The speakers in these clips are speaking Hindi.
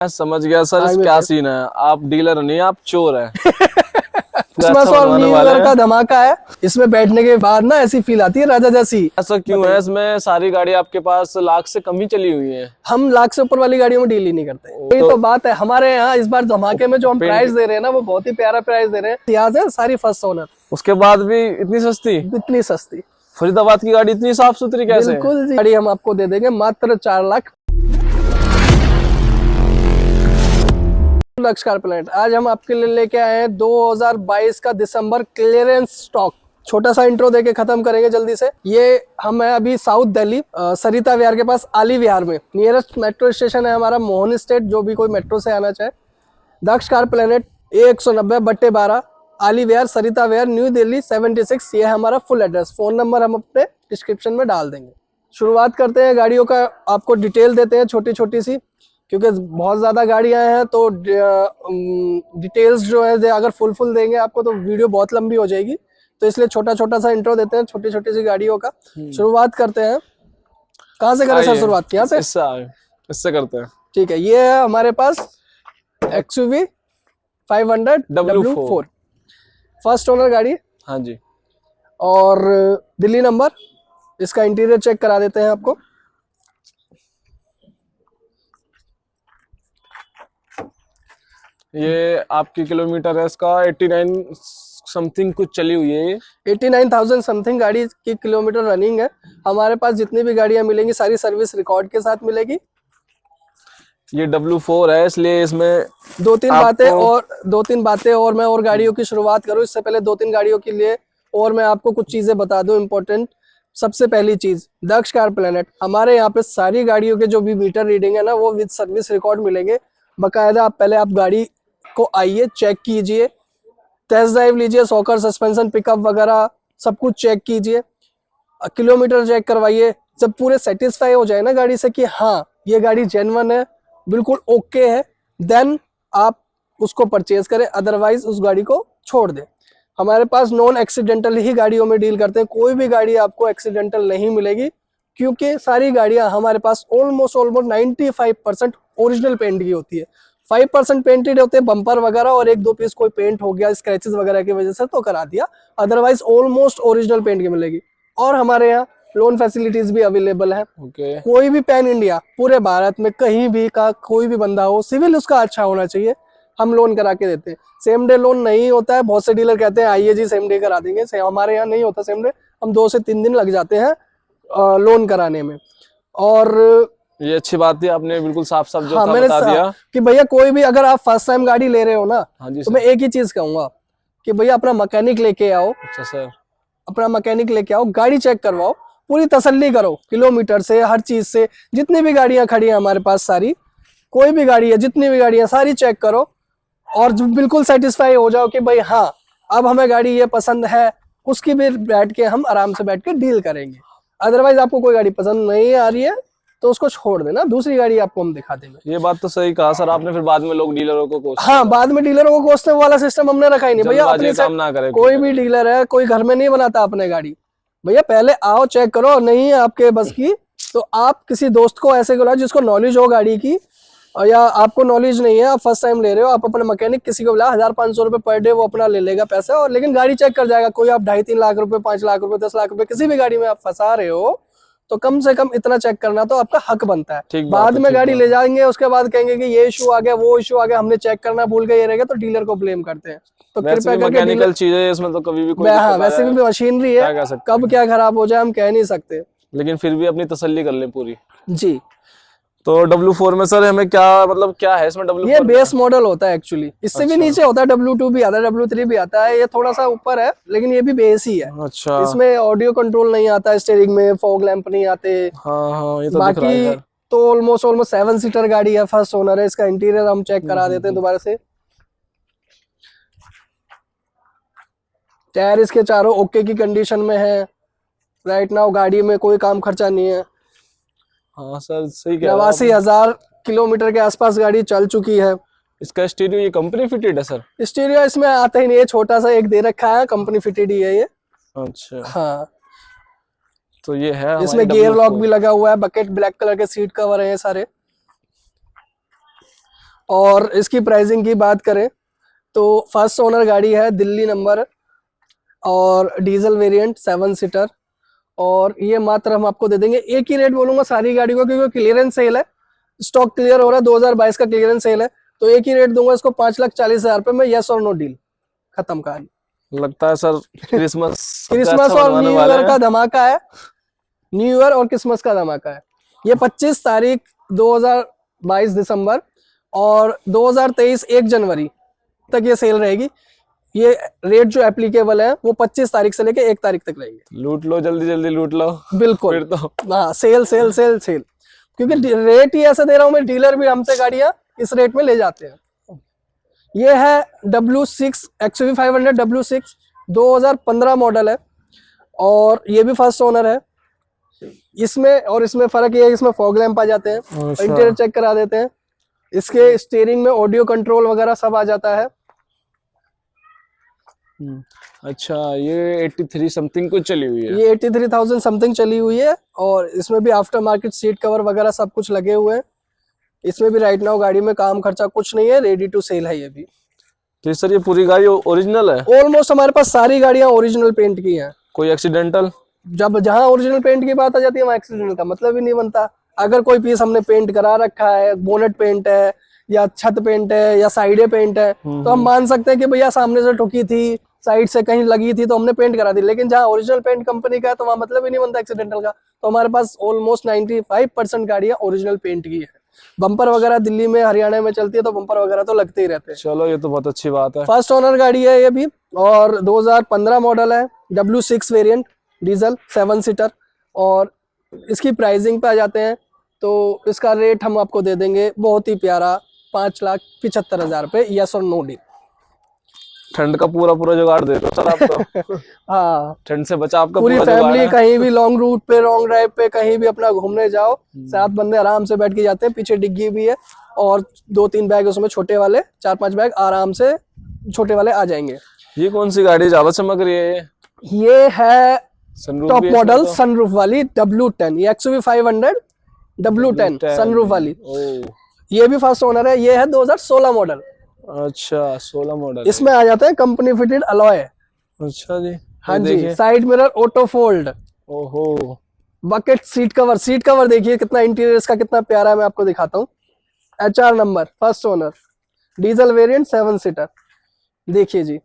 मैं समझ गया सर, इस क्या सीन है, आप डीलर नहीं आप चोर हैं। क्रिसमस और न्यू ईयर का धमाका है, इसमें बैठने के बाद ना ऐसी फील आती है राजा जैसी। ऐसा क्यों है? इसमें सारी गाड़ी आपके पास लाख से कम ही चली हुई है। हम लाख से ऊपर वाली गाड़ियों में डील ही नहीं करते। यही तो बात है हमारे यहाँ। इस बार धमाके में जो हम प्राइस दे रहे हैं ना, वो बहुत ही प्यारा प्राइस दे रहे हैं। याद है सारी फर्स्ट ओनर, उसके बाद भी इतनी सस्ती। इतनी सस्ती फरीदाबाद की गाड़ी इतनी साफ सुथरी कैसे? बिल्कुल जी। गाड़ी हम आपको दे देंगे मात्र 4 लाख। लक्ष्य कार प्लेनेट आज हम आपके लिए लेके आए हैं 2022 का दिसंबर क्लियरेंस स्टॉक। छोटा सा इंट्रो देके खत्म करेंगे जल्दी से। ये हम है अभी साउथ दिल्ली सरिता विहार के पास, आली विहार में। नियरेस्ट मेट्रो स्टेशन है हमारा मोहन स्टेट, जो भी कोई मेट्रो से आना चाहे। दक्ष कार प्लेनेट 190/12 आली विहार सरिता विहार न्यू दिल्ली 76। ये है हमारा फुल एड्रेस। फोन नंबर हम अपने डिस्क्रिप्शन में डाल देंगे। शुरुआत करते हैं गाड़ियों का, आपको डिटेल देते हैं छोटी छोटी सी, क्योंकि बहुत ज्यादा गाड़ियां हैं तो डिटेल्स जो है अगर फुल देंगे आपको तो वीडियो बहुत लंबी हो जाएगी, तो इसलिए छोटा छोटा सा इंट्रो देते हैं छोटी छोटी सी गाड़ियों का। शुरुआत करते हैं। कहाँ से करें सर शुरुआत? यहाँ से इससे करते हैं। ठीक है। ये है हमारे पास XUV 500 W4 फर्स्ट ओनर गाड़ी। हाँ जी। और दिल्ली नंबर। इसका इंटीरियर चेक करा देते हैं आपको। ये आपकी किलोमीटर है इसका 89 समथिंग कुछ चली हुई है। 89,000 समथिंग गाड़ी की किलोमीटर रनिंग है। हमारे पास जितनी भी गाड़ियां मिलेंगी सारी सर्विस रिकॉर्ड के साथ मिलेगी। ये W4 है, इसलिए इसमें दो तीन बातें और मैं और गाड़ियों की शुरुआत करूं इससे पहले 2-3 गाड़ियों के लिए और मैं आपको कुछ चीजें बता दूं इम्पोर्टेंट। सबसे पहली चीज, दक्ष कार प्लेनेट हमारे यहाँ पे सारी गाड़ियों के जो भी मीटर रीडिंग है ना, वो विद सर्विस रिकॉर्ड मिलेंगे बकायदा। आप गाड़ी को आइए, चेक कीजिए, टेस्ट ड्राइव लीजिए, सॉकर सस्पेंशन पिकअप वगैरह सब कुछ चेक कीजिए, किलोमीटर चेक करवाइए। जब पूरे सेटिस्फाई हो जाए ना गाड़ी से कि हाँ ये गाड़ी जेन्युइन है, बिल्कुल ओके है, देन आप उसको परचेज करें, अदरवाइज उस गाड़ी को छोड़ दें। हमारे पास नॉन एक्सीडेंटल ही गाड़ियों में डील करते हैं। कोई भी गाड़ी आपको एक्सीडेंटल नहीं मिलेगी, क्योंकि सारी गाड़ियां हमारे पास ऑलमोस्ट 95% ओरिजिनल पेंट की होती है। 5% पेंटेड होते हैं बम्पर वगैरह, और 1-2 पीस कोई पेंट हो गया स्क्रैचेस वगैरह की वजह से तो करा दिया, अदरवाइज ऑलमोस्ट ओरिजिनल पेंट की मिलेगी। और हमारे यहाँ लोन फैसिलिटीज भी अवेलेबल है। कोई भी पैन इंडिया पूरे भारत में कहीं भी का कोई भी बंदा हो, सिविल उसका अच्छा होना चाहिए, हम लोन करा के देते हैं। सेम डे लोन नहीं होता है। बहुत से डीलर कहते हैं आइए जी सेम डे करा देंगे, हमारे यहाँ नहीं होता सेम डे। हम 2 से 3 दिन लग जाते हैं लोन कराने में। और ये अच्छी बात थी, आपने बिल्कुल साफ साफ जो था बता दिया कि भैया कोई भी अगर आप फर्स्ट टाइम गाड़ी ले रहे हो ना, तो मैं एक ही चीज कहूंगा कि भैया अपना मैकेनिक लेके आओ। अच्छा सर। अपना मैकेनिक लेके आओ, गाड़ी चेक करवाओ, पूरी तसल्ली करो किलोमीटर से, हर चीज से। जितनी भी गाड़ियां खड़ी हैं हमारे पास सारी, कोई भी गाड़ी है, जितनी भी गाड़ियां सारी चेक करो और बिल्कुल सेटिस्फाई हो जाओ कि भाई हाँ अब हमें गाड़ी ये पसंद है, उसकी भी बैठ के हम आराम से बैठ के डील करेंगे। अदरवाइज आपको कोई गाड़ी पसंद नहीं आ रही है तो उसको छोड़ देना, दूसरी गाड़ी आपको हम दिखा देंगे। ये बात तो सही कहा सर आपने। फिर बाद में लोग डीलरों को कोसते हैं। हाँ, बाद में डीलरों को कोसते वाला सिस्टम हमने रखा ही नहीं भैया। अपने काम ना करे कोई भी डीलर है, कोई घर में नहीं बनाता अपने गाड़ी। भैया पहले आओ, चेक करो, नहीं है आपके बस की तो आप किसी दोस्त को ऐसे बुलाओ जिसको नॉलेज हो गाड़ी की, या आपको नॉलेज नहीं है, आप फर्स्ट टाइम ले रहे हो, आप अपने मैकेनिक किसी को बुला, 1,000-500 रुपए पर डे वो अपना ले लेगा पैसा, और लेकिन गाड़ी चेक कर जाएगा। कोई आप 2.5-3 लाख रुपए, 5 लाख रुपए, 10 लाख रुपए किसी भी गाड़ी में आप फंसा रहे हो तो कम से कम इतना चेक करना तो आपका हक बनता है। बाद में गाड़ी ले जाएंगे, उसके बाद कहेंगे कि ये इशू आ गया, वो इशू आ गया, हमने चेक करना भूल गए, ये रहेगा, तो डीलर को ब्लेम करते हैं। तो कृपया करके मैकेनिकल चीजें इसमें तो कभी भी कोई हाँ, वैसे भी मशीनरी है, कब क्या खराब हो जाए हम कह नहीं सकते, लेकिन फिर भी अपनी तसल्ली कर ले पूरी जी। तो W4 में सर हमें क्या मतलब क्या है इसमें? W4 ये बेस मॉडल होता है एक्चुअली। इससे भी नीचे होता है, W2 भी आता है, W3 भी आता है। ये थोड़ा सा ऊपर है लेकिन ये भी बेस ही है। अच्छा। इसमें ऑडियो कंट्रोल नहीं आता, स्टीयरिंग में फॉग लैंप नहीं आते। हाँ, ये तो बाकी दिख रहा है तो ऑलमोस्ट 7 सीटर गाड़ी है, फर्स्ट ओनर है। इसका इंटीरियर हम चेक करा देते हैं दोबारा से। टायर इसके चारों ओके की कंडीशन में है। राइट नाउ गाड़ी में कोई काम खर्चा नहीं है। हाँ सर, सही कह रहे हो। 89,000 किलोमीटर के आसपास गाड़ी चल चुकी है। इसका स्टीरियो ये कंपनी फिटेड है सर? स्टीरियो इसमें आता ही नहीं है, छोटा सा एक दे रखा है, कंपनी फिटेड ही है ये। अच्छा हाँ, तो ये है। इसमें गियर लॉक भी लगा हुआ है, बकेट ब्लैक कलर के सीट कवर है ये सारे। और इसकी प्राइसिंग की बात करें तो फर्स्ट ओनर गाड़ी है, दिल्ली नंबर और डीजल वेरिएंट 7 सीटर। और ये मात्र हम आपको दे देंगे, एक ही रेट बोलूंगा सारी गाड़ी को क्योंकि क्लियरेंस सेल है, स्टॉक क्लियर हो रहा है, 2022 का क्लियरेंस सेल है, तो एक ही रेट दूंगा इसको 5,40,000 रुपए में, यस और नो डील, खत्म कहानी। लगता है सर क्रिसमस क्रिसमस और न्यू ईयर का धमाका है, न्यू ईयर और क्रिसमस का धमाका है। ये 25 तारीख 2022 दिसंबर और 2023 1 जनवरी तक ये सेल रहेगी। ये रेट जो एप्लीकेबल है वो 25 तारीख से लेके 1 तारीख तक रहेंगे। लूट लो, जल्दी जल्दी लूट लो बिल्कुल, फिर तो। हाँ, सेल सेल सेल सेल, क्योंकि रेट ही ऐसा दे रहा हूं मैं, डीलर भी हमसे गाड़ियां इस रेट में ले जाते हैं। ये है W6 XUV 500 W6 2015 मॉडल है और ये भी फर्स्ट ओनर है। इसमें और इसमें फर्क ये है, इसमें फॉग लैंप आ जाते हैं, अच्छा। इंटीरियर चेक करा देते हैं, इसके स्टीयरिंग में ऑडियो कंट्रोल वगैरह सब आ जाता है। अच्छा, ये 83 समथिंग कुछ चली हुई है। ये 83,000 समथिंग चली हुई है और इसमें भी आफ्टर मार्केट सीट कवर वगैरह सब कुछ लगे हुए हैं। इसमें भी राइट नाउ गाड़ी में काम खर्चा कुछ नहीं है, रेडी टू सेल है ये भी। तो सर ये पूरी गाड़ी ओरिजिनल है? ऑलमोस्ट हमारे पास सारी गाड़ियां ओरिजिनल पेंट की हैं। कोई एक्सीडेंटल? जब जहां ओरिजिनल पेंट की बात आ जाती है वहां एक्सीडेंटल का मतलब ही नहीं बनता। अगर कोई पीस हमने पेंट करा रखा है, बोनेट पेंट है या छत पेंट है या साइडे पेंट है, तो हम मान सकते हैं कि भैया सामने से ठुकी थी, साइड से कहीं लगी थी तो हमने पेंट करा दी। लेकिन जहां ओरिजिनल पेंट कंपनी का है तो वहां मतलब ही नहीं बनता एक्सीडेंटल का। तो हमारे पास ऑलमोस्ट 95% गाड़ियां ओरिजिनल पेंट की है। बम्पर वगैरह दिल्ली में हरियाणा में चलती है तो बम्पर वगैरह तो लगते ही रहते हैं। चलो ये तो बहुत अच्छी बात है। फर्स्ट ओनर गाड़ी है ये भी और 2015 मॉडल है, W6 वेरिएंट डीजल 7 सीटर। और इसकी प्राइसिंग पे आ जाते हैं तो इसका रेट हम आपको दे देंगे बहुत ही प्यारा, 5,75,000 रुपए, यस और नो डील। ठंड का पूरा पूरा जुगाड़ दे दो सर आप तो। हाँ, ठंड से बचा आपका पूरी पूरा जुगाड़ फैमिली है। कहीं भी लॉन्ग रूट पे, लॉन्ग ड्राइव पे कहीं भी अपना घूमने जाओ, 7 बंदे आराम से बैठ के जाते हैं। पीछे डिग्गी भी है और 2-3 बैग उसमें छोटे वाले, 4-5 बैग आराम से छोटे वाले आ जाएंगे। ये कौन सी गाड़ी ज्यादा चमक रही है? ये है सनरूफ टॉप भी है मॉडल इसमें तो? सनरूफ वाली W10, ये XUV 500 W10 सनरूफ वाली। ओ, ये भी फर्स्ट ओनर है, ये है 2016 मॉडल। अच्छा 16 मॉडल। इसमें आ जाता है कंपनी फिटेड अलॉय। अच्छा जी, हाँ ये जी, देखिए। साइड मिरर ऑटो फोल्ड, ओहो, bucket seat cover, seat cover देखिए कितना इंटीरियर इसका कितना प्यारा है, मैं आपको दिखाता हूँ। HR number, first owner, diesel variant 7 seater. देखिए जी,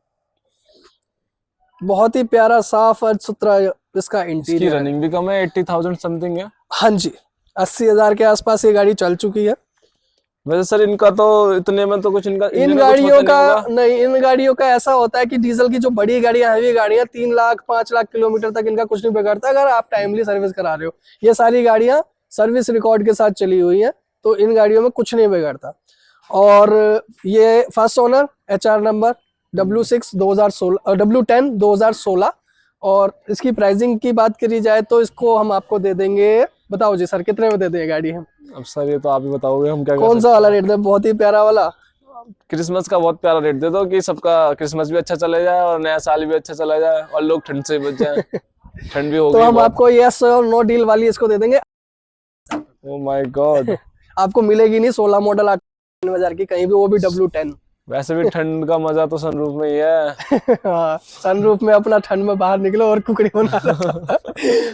बहुत ही प्यारा साफ और सुथरा इसका इसकी इंटीरियर। रनिंग भी कम है, 80,000 समथिंग है। हाँ जी, 80,000 के आसपास ये गाड़ी चल चुकी है। वैसे सर इनका तो इतने में तो कुछ इनका इन इंजन में कुछ गाड़ियों होता का नहीं होगा? नहीं, इन गाड़ियों का ऐसा होता है कि डीजल की जो बड़ी गाड़ियां, हैवी गाड़ियां, 3 लाख 5 लाख किलोमीटर तक इनका कुछ नहीं बिगड़ता अगर आप टाइमली सर्विस करा रहे हो। ये सारी गाड़ियां सर्विस रिकॉर्ड के साथ चली हुई हैं तो इन गाड़ियों में कुछ नहीं बिगड़ता। और ये first owner, HR number W6 2016 W10 2016। और इसकी प्राइसिंग की बात करी जाए तो इसको हम आपको दे देंगे, बताओ जी सर कितने में दे देंगे गाड़ी हम? अब सर ये तो आप ही बताओगे, हम क्या कर कौन सा वाला रेट दे? बहुत ही प्यारा वाला, क्रिसमस का बहुत प्यारा रेट दे दो कि सबका क्रिसमस भी अच्छा चला जाए और नया साल भी अच्छा चला जाए और लोग ठंड से बच जाए। ठंड भी तो होगी हम बहुत। आपको यस और नो डील वाली इसको दे देंगे। ओ माय गॉड, आपको मिलेगी नहीं 16 मॉडल 8,000 की कहीं भी, वो भी W10। वैसे भी ठंड का मजा तो सनरूफ में ही है। हाँ, सनरूफ में अपना ठंड में बाहर निकलो और कुकड़ी बना लो।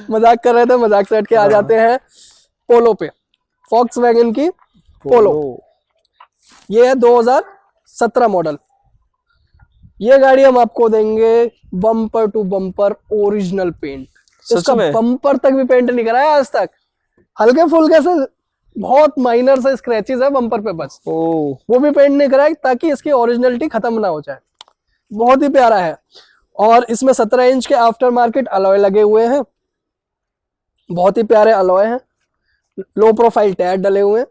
मजाक कर रहे थे, मजाक से हट के आ जाते हैं पोलो पे। वैगन की पोलो, ये है 2017 मॉडल। ये गाड़ी हम आपको देंगे bumper to bumper original paint. सच इसका में? बम्पर तक भी पेंट नहीं कराया आज तक, हल्के फुल्के से बहुत माइनर से स्क्रैचेस है बम्पर पे बस, ओ, वो भी पेंट नहीं कराया ताकि इसकी ओरिजिनलिटी खत्म ना हो जाए। बहुत ही प्यारा है। और इसमें 17 इंच के आफ्टर मार्केट अलॉय लगे हुए हैं, बहुत ही प्यारे अलॉय हैं। लो प्रोफाइल टायर डले हुए हैं।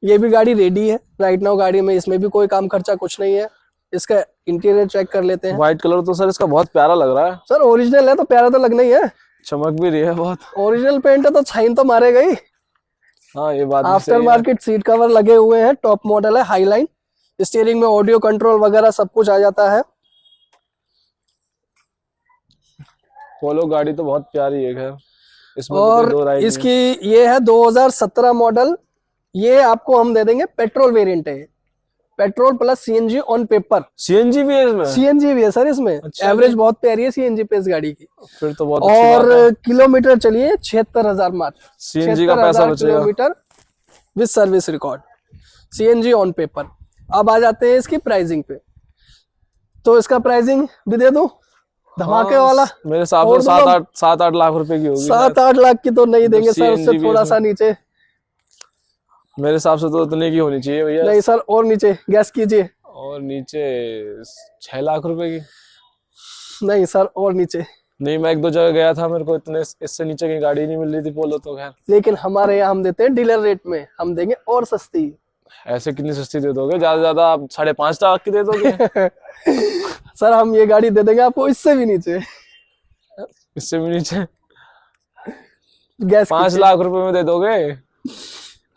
ये भी गाड़ी रेडी है राइट नाउ, गाड़ी में इसमें भी कोई काम खर्चा कुछ नहीं है। इसका इंटीरियर चेक कर लेते हैं। व्हाइट कलर तो सर इसका बहुत प्यारा लग रहा है। सर ओरिजिनल है तो प्यारा तो लगना ही है, चमक भी रही है बहुत। ओरिजिनल पेंट है तो शाइन तो मारेगा ही। हाँ ये बात भी आफ्टर सही है। मार्केट सीट कवर लगे हुए हैं, टॉप मॉडल है, हाईलाइन। स्टीयरिंग में ऑडियो कंट्रोल वगैरह सब कुछ आ जाता है। पोलो गाड़ी तो बहुत प्यारी है, इसमें तो और कोई दो राय नहीं है। इसकी ये है 2017 मॉडल। ये आपको हम दे देंगे पेट्रोल वेरिएंट है, petrol plus CNG on paper. CNG भी है इसमें? सीएनजी भी है सर इसमें। अच्छा एवरेज जी। बहुत प्यारी है सीएनजी पे इस गाड़ी की। फिर तो बहुत अच्छी बात और है। किलोमीटर चलिए 76,000 मात्र। सीएनजी का पैसा 76,000 बचेगा। Kilometre with service record, CNG on paper. अब आ जाते हैं इसकी प्राइसिंग पे, तो इसका प्राइसिंग भी दे दूं धमाके हाँ, वाला। मेरे हिसाब और से मतलब 7-8 लाख रुपए की होगी। 7-8 लाख की तो नहीं देंगे सर, उससे CNG भी थोड़ा इसमें। सा नीचे। मेरे हिसाब से तो उतने की होनी चाहिए भैया। नहीं सर, और नीचे गैस कीजिए। और नीचे 6 लाख रुपए की? नहीं सर, और नीचे। नहीं, मैं 1-2 जगह गया था, मेरे को इतने इससे नीचे की गाड़ी नहीं मिल रही थी पोलो तो। खैर लेकिन हमारे यहाँ हम देते हैं डीलर रेट में, हम देंगे और सस्ती। ऐसे कितनी सस्ती दे दोगे? ज्यादा से ज्यादा आप 5.5 लाख की दे दोगे? सर हम ये गाड़ी दे देंगे आपको इससे भी नीचे। इससे भी नीचे गैस 5 लाख रुपए में दे दोगे?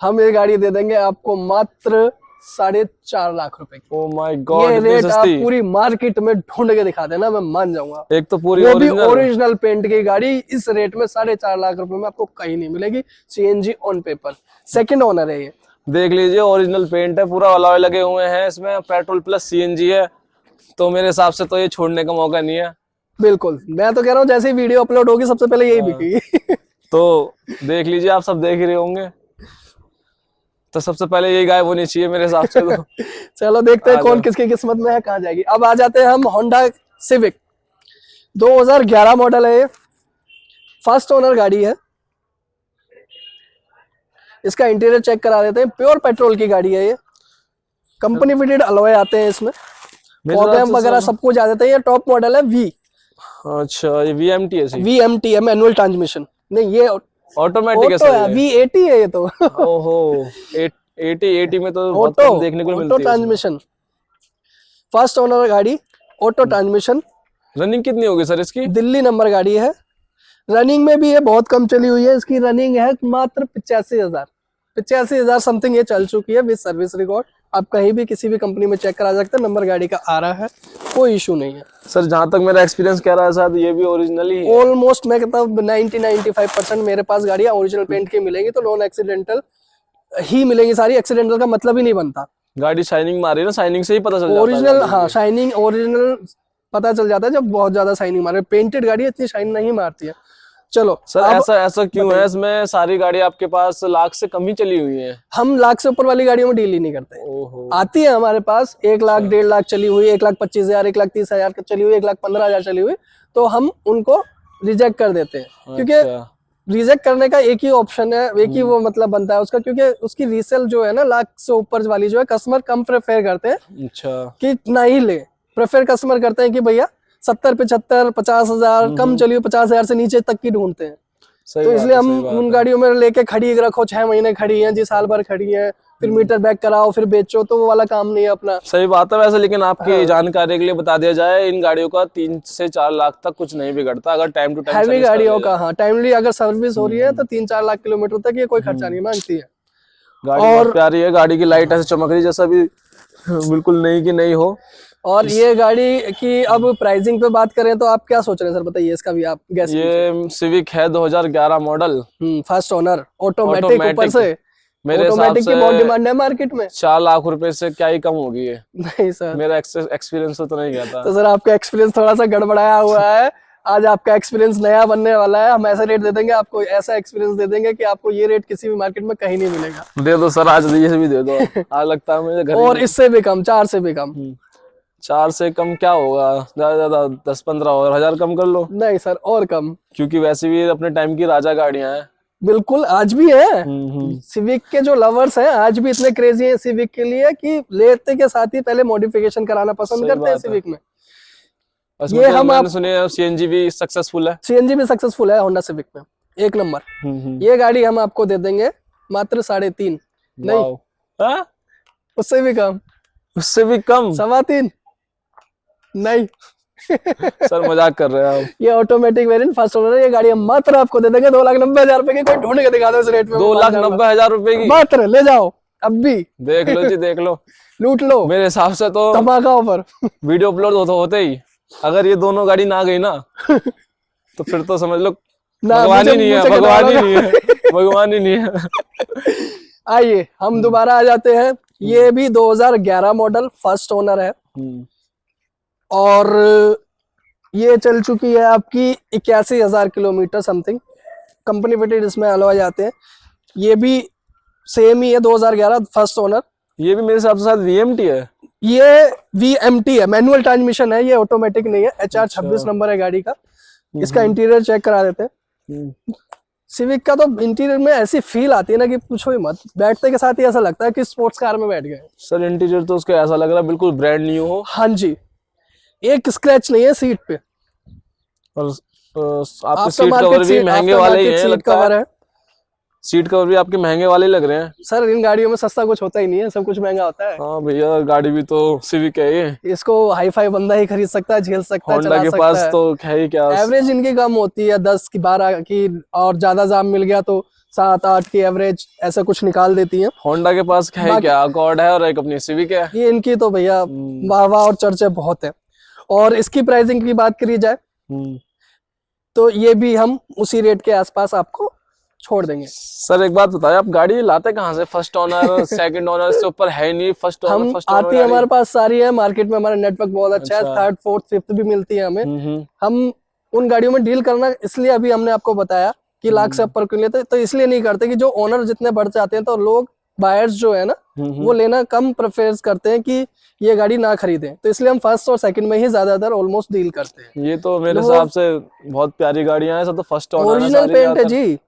हम ये गाड़ी दे देंगे आपको मात्र 4.5 लाख रुपए की। ओ माय गॉड, ये इतनी रेट आप सस्ती? पूरी मार्केट में ढूंढ के दिखा देना, मैं मान जाऊंगा। एक तो पूरी वो भी ओरिजिनल। ओरिजिनल पेंट की गाड़ी इस रेट में 4.5 लाख रुपए में आपको कहीं नहीं मिलेगी। CNG on paper, second owner है ये। देख लीजिए, ओरिजिनल पेंट है, पूरा अलॉय लगे हुए हैं इसमें, पेट्रोल प्लस सीएनजी है, तो मेरे हिसाब से तो ये छोड़ने का मौका नहीं है। बिल्कुल, मैं तो कह रहा हूँ जैसे ही वीडियो अपलोड होगी सबसे पहले यही बिकेगी। तो देख लीजिए, आप सब देख ही रहे होंगे, तो सबसे पहले यही गायब होनी चाहिए मेरे हिसाब से तो। चलो देखते हैं कौन किसकी किस्मत में है, कहाँ जाएगी। अब आ जाते हैं हम होंडा सिविक, 2011 मॉडल है ये, फर्स्ट ओनर गाड़ी है। इसका इंटीरियर चेक करा देते हैं, प्योर पेट्रोल की गाड़ी है ये, कंपनी फिटेड अलॉय आते हैं इसमें, फॉग वगैरह सब कुछ आ जाता है। ये टॉप मॉडल है वी। अच्छा, ये वीएमटी है? वीएमटी है, मैनुअल ट्रांसमिशन नहीं, ये ऑटोमेटिक है ऑटो है, V80 है ये तो। ओहो, 80 में तो बहुत ऑटो, कम देखने को ऑटो मिलती है। ट्रांसमिशन, फर्स्ट ओनर गाड़ी, ऑटो ट्रांसमिशन। रनिंग कितनी होगी सर इसकी? दिल्ली नंबर गाड़ी है। रनिंग में भी ये बहुत कम चली हुई है, इसकी रनिंग है मात्र 85,000 समथिंग ये चल चुकी है विद सर्विस रिकॉर्ड। आप कहीं भी किसी भी कंपनी में चेक करा सकते हैं, नंबर गाड़ी का आ रहा है, कोई इशू नहीं है। सर जहां तक मेरा एक्सपीरियंस कह रहा है शायद ये भी ओरिजिनल ही है। ऑलमोस्ट मैं कहता हूँ 90-95% मेरे पास गाड़ियाँ ओरिजिनल पेंट की मिलेंगी, तो नॉन एक्सीडेंटल ही मिलेंगी सारी, एक्सीडेंटल का मतलब ही नहीं बनता। गाड़ी शाइनिंग मारी है ना, शाइनिंग से ही पता चल जाता है ओरिजिनल, गाड़ी हाँ की। शाइनिंग ओरिजिनल पता चल जाता है जब बहुत ज्यादा शाइनिंग मारे। पेंटेड गाड़ी इतनी शाइन नहीं मारती है। चलो सर अब ऐसा क्यों है? इसमें सारी गाड़ी आपके पास लाख से कम ही चली हुई है। हम लाख से ऊपर वाली गाड़ियों में डील ही नहीं करते। ओहो, आती है हमारे पास 1 लाख 1.5 लाख चली हुई, 1,25,000, 1,30,000 चली हुई, 1,15,000 चली हुई, तो हम उनको रिजेक्ट कर देते हैं। क्योंकि अच्छा। रिजेक्ट करने का एक ही ऑप्शन है, एक ही वो मतलब बनता है उसका, क्योंकि उसकी रीसेल जो है ना लाख से ऊपर वाली जो है, कस्टमर कम प्रेफर करते हैं अच्छा, कि ना ही ले। प्रेफर कस्टमर करते हैं कि भैया 70-75, 50,000 कम चली हुई, 50,000 से नीचे तक की ढूंढते हैं। सही तो बात इसलिए है, हम सही बात उन है। गाड़ियों में लेके खड़ी रखो, 6 महीने खड़ी हैं जी, साल भर खड़ी हैं, फिर मीटर बैक कराओ, फिर बेचो, तो वो वाला काम नहीं है अपना। सही बात है वैसे, लेकिन आपकी जानकारी के लिए बता दिया जाए, इन गाड़ियों का 3 से 4 लाख तक कुछ नहीं बिगड़ता अगर टाइम टू टाइम हैवी गाड़ियों का हाँ, टाइमली अगर सर्विस हो रही है तो 3-4 लाख किलोमीटर तक ये कोई खर्चा नहीं मांगती है। गाड़ी बहुत प्यारी है, गाड़ी की लाइट ऐसे चमक रही जैसा भी बिल्कुल नहीं कि नहीं हो। और ये गाड़ी की अब प्राइसिंग पे बात करें तो आप क्या सोच रहे हैं सर, बताइए इसका भी आप गैस। ये सिविक है 2011 मॉडल, फर्स्ट ओनर, ऑटोमेटिक, ऊपर से मेरे हिसाब ऑटोमेटिक की बहुत से डिमांड है मार्केट में। 4 लाख रुपए से क्या ही कम होगी ये। नहीं सर, मेरा एक्सपीरियंस तो नहीं कहता। तो सर आपका एक्सपीरियंस थोड़ा सा गड़बड़ाया हुआ है। आज आपका एक्सपीरियंस नया बनने वाला है, हम ऐसा रेट दे देंगे आपको, ऐसा एक्सपीरियंस दे देंगे कि आपको ये रेट किसी भी मार्केट में कहीं नहीं मिलेगा। दे दो सर, आज ये से भी दे दो। आज लगता है मुझे घर और इससे भी कम, 4 से भी कम। 4 से कम क्या होगा, ज्यादा ज्यादा 10-15 और हजार कम कर लो। नहीं सर, और कम, क्योंकि वैसे भी अपने टाइम की राजा गाड़ियां हैं। बिल्कुल आज भी है। सिविक के जो लवर्स हैं आज भी इतने क्रेजी हैं सिविक के लिए कि लेते के साथ ही पहले मॉडिफिकेशन कराना पसंद करते हैं सिविक में। ये तो हम मैंने सुने सीएनजी भी सक्सेसफुल है। सीएनजी भी सक्सेसफुल है होंडा सिविक में, 1 नंबर। ये गाड़ी हम आपको दे देंगे मात्र 3.5, नहीं हाँ? उससे भी कम, उससे भी कम, 3.25 नहीं। सर मजाक कर रहे हैं आप। ये ऑटोमेटिक वेरिएंट फर्स्ट ओनर है, ये गाड़ी हम मात्र आपको दे देंगे 2,90,000 रुपए की। कोई ढूंढ के दिखा दो इस रेट में। 2,90,000 रुपए की मात्र, ले जाओ अब भी, देख लो जी, देख लो, लूट लो। मेरे हिसाब से तो धमाका ऑफर। वीडियो अपलोड होते ही अगर ये दोनों गाड़ी ना गई ना तो फिर तो समझ लो भगवान ही नहीं है, भगवान ही नहीं है, भगवान ही नहीं है। आइए हम दोबारा आ जाते हैं ये भी 2011 मॉडल, फर्स्ट ओनर है। हम्म, और ये चल चुकी है आपकी 81,000 किलोमीटर समथिंग। कंपनी फिटेड इसमें अलॉय आते हैं। ये भी सेम ही है, 2011 फर्स्ट ओनर। ये भी मेरे हिसाब से शायद VMT है। ये VMT है, मैनुअल ट्रांसमिशन है, ये ऑटोमेटिक नहीं है। HR 26 नंबर है गाड़ी का। इसका इंटीरियर चेक करा देते हैं। हम्म, सिविक का तो इंटीरियर में ऐसी फील आती है ना कि पूछो ही मत, बैठते के साथ ही ऐसा लगता है कि स्पोर्ट्स कार में बैठ गए। सर इंटीरियर तो उसका ऐसा लग रहा है बिल्कुल ब्रांड न्यू हो। हाँ जी, एक स्क्रैच नहीं है सीट पे। और आपके आफ्टर सीट कवर मार्केट भी सीट, महंगे आफ्टर वाले ही मार्केट हैं सीट लगता कवर है। है। सीट कवर भी आपके महंगे वाले ही लग रहे हैं। सर इन गाड़ियों में सस्ता कुछ होता ही नहीं है, सब कुछ महंगा होता है। हाँ भैया, गाड़ी भी तो सिविक है ये। इसको हाई फाई बंदा ही खरीद सकता है, झेल सकता है, होंडा चला के सकता पास है। तो है ही क्या। एवरेज इनकी कम होती है, 10 की 12 की, और ज्यादा जाम मिल गया तो 7-8 की एवरेज ऐसा कुछ निकाल देती है। होंडा के पास है बाकी- क्या, अकॉर्ड है और एक अपनी सिविक है। ये इनकी तो भैया वाह वाह और चर्चे बहुत है। और इसकी प्राइसिंग की बात करी जाए हम्म। तो ये भी हम उसी रेट के आसपास आपको छोड़ देंगे। सर एक बात बताइए, आप गाड़ी लाते कहाँ से? फर्स्ट ओनर सेकंड ओनर इससे ऊपर है ही नहीं। फर्स्ट हम ओनर फर्स्ट ओनर आती है हमारे पास सारी है, मार्केट में हमारा नेटवर्क बहुत अच्छा है, 3rd 4th 5th भी मिलती है हमें। हम उन गाड़ियों में डील करना, इसलिए अभी हमने आपको बताया कि लाख से ऊपर क्यों लेते, तो इसलिए नहीं करते कि जो ओनर जितने बढ़ जाते हैं तो लोग बायर्स जो है ना वो लेना कम प्रेफर करते हैं कि ये गाड़ी ना खरीदें, तो इसलिए हम फर्स्ट और सेकंड में ही ज्यादातर ऑलमोस्ट डील करते हैं। ये तो मेरे हिसाब से बहुत प्यारी गाड़ियां हैं, सब तो फर्स्ट ओनर है ओरिजिनल सारी पेंट है ज्यादातर। जी।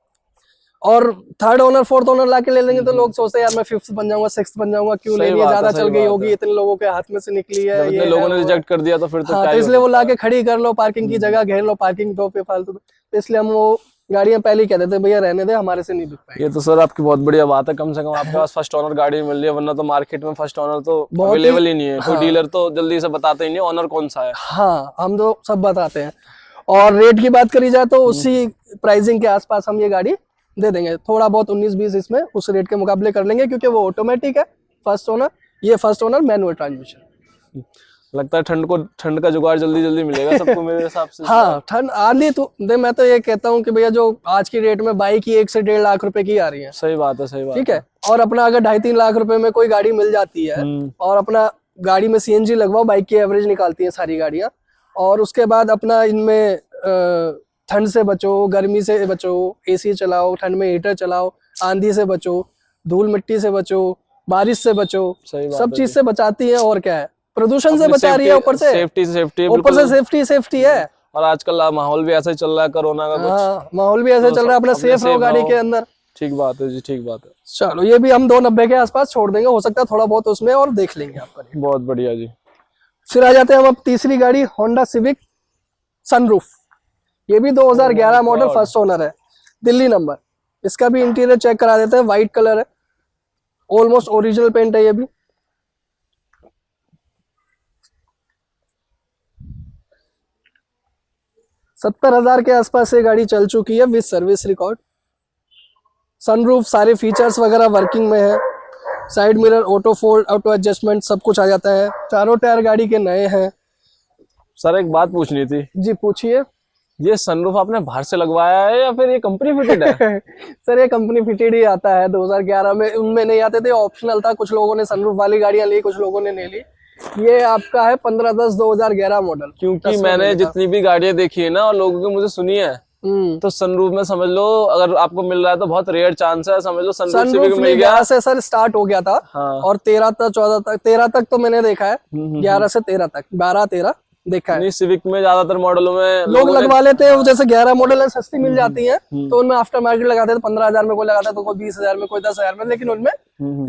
और 3rd ओनर 4th ओनर लाके ले लेंगे तो लोग सोचते हैं यार मैं 5th बन जाऊंगा, 6th बन जाऊंगा, क्यों सही लेनी है, बात है, ज्यादा सही चल गई बात होगी, है। इतने लोगों के हाथ में से निकली है, जब ये इतने लोगों है, ने वो है। रिजेक्ट कर दिया तो फिर तो हाँ, क्या तो ही इसलिए हो वो सकता लाके खड़ी कर लो, पार्किंग की जगह घेर लो, पार्किंग दो पे फालतू में। तो इसलिए हम वो गाड़ियां पहले ही कह देते हैं भैया रहने दे, हमारे से नहीं बिक है। पाएगी। ये तो सर आपकी बहुत बढ़िया बात है, कम से कम आपके पास फर्स्ट ओनर गाड़ी मिल रही है, वरना तो मार्केट में फर्स्ट ओनर तो बहुत ही- अवेलेबल ही नहीं है। कोई हाँ। डीलर तो जल्दी से बताते ही नहीं ओनर कौन सा है। हाँ, हम तो सब बताते हैं। और रेट की बात करी जाए तो उसी प्राइसिंग के आसपास हम ये गाड़ी दे देंगे। थोड़ा बहुत 19-20 इसमें उस रेट के मुकाबले कर लेंगे, क्योंकि वो ऑटोमेटिक है फर्स्ट ओनर, ये फर्स्ट ओनर मैनुअल ट्रांसमिशन। लगता है ठंड का जुगाड़ जल्दी जल्दी मिलेगा सबको मेरे हिसाब से। हाँ, ठंड आंधी तो मैं तो ये कहता हूँ कि भैया जो आज की डेट में बाइक ही 1 से 1.5 लाख रुपए की आ रही है, सही बात है, सही बात ठीक है। और अपना अगर 2.5-3 लाख रुपए में कोई गाड़ी मिल जाती है और अपना गाड़ी में CNG लगवाओ, बाइक की एवरेज निकालती है सारी गाड़ियां, और उसके बाद अपना इनमें ठंड से बचो, गर्मी से बचो, AC चलाओ, ठंड में हीटर चलाओ, आंधी से बचो, धूल मिट्टी से बचो, बारिश से बचो, सही बात सब है चीज जी। से बचाती है। और क्या है, प्रदूषण से अपनी बचा रही है, ऊपर से सेफ्टी सेफ्टी है। और आजकल माहौल भी ऐसा ही चल रहा है कोरोना का कुछ। हाँ, माहौल भी ऐसे तो चल रहा है, अपना अपने सेफ रहो safe गाड़ी रहो। के अंदर। ठीक बात है जी, ठीक बात है। चलो, ये भी हम 290 के आसपास छोड़ देंगे, हो सकता है थोड़ा बहुत उसमें और देख लेंगे आपका रेट। बहुत बढ़िया जी। फिर आ जाते हैं हम अब तीसरी गाड़ी, होंडा सिविक सनरूफ। ये भी 2011 मॉडल, God। फर्स्ट ओनर है, दिल्ली नंबर। इसका भी इंटीरियर चेक करा देते हैं, व्हाइट कलर है, ऑलमोस्ट ओरिजिनल पेंट है ये भी। $70,000 के आसपास ये गाड़ी चल चुकी है विद सर्विस रिकॉर्ड। सनरूफ सारे फीचर्स वगैरह वर्किंग में है, side mirror, auto fold, auto adjustment सब कुछ आ जाता है। चारों टायर गाड़ी के नए हैं। सर एक बात पूछनी थी, जी पूछिए। ये सनरूफ आपने बाहर से लगवाया है या फिर ये कंपनी फिटेड है? सर ये कंपनी फिटेड ही आता है, 2011 में उनमें नहीं आते थे, ऑप्शनल था। कुछ लोगों ने सनरूफ वाली गाड़ियां ली, कुछ लोगों ने नहीं ली। ये आपका है 15/10/2011 मॉडल। क्योंकि मैंने जितनी भी गाड़ियां देखी है ना और लोगों की मुझे सुनी है, तो सनरूफ में समझ लो अगर आपको मिल रहा है तो बहुत रेयर चांस है, समझ लो सनरूफ सिविक मिल गया। 11 से सर स्टार्ट हो गया था। हाँ। और 13 तक 14 तक 13 तक तो मैंने देखा है, 11 से 13 तक, 12-13 देखा है। नहीं, सिविक में ज्यादातर मॉडलों में लोग लगवा लेते हैं, जैसे 11 मॉडल है, सस्ती मिल जाती है तो उनमें आफ्टर मार्केट लगाते हैं, 15,000 में कोई लगाता है, तो कोई 20,000 में, कोई 10,000 में, लेकिन उनमें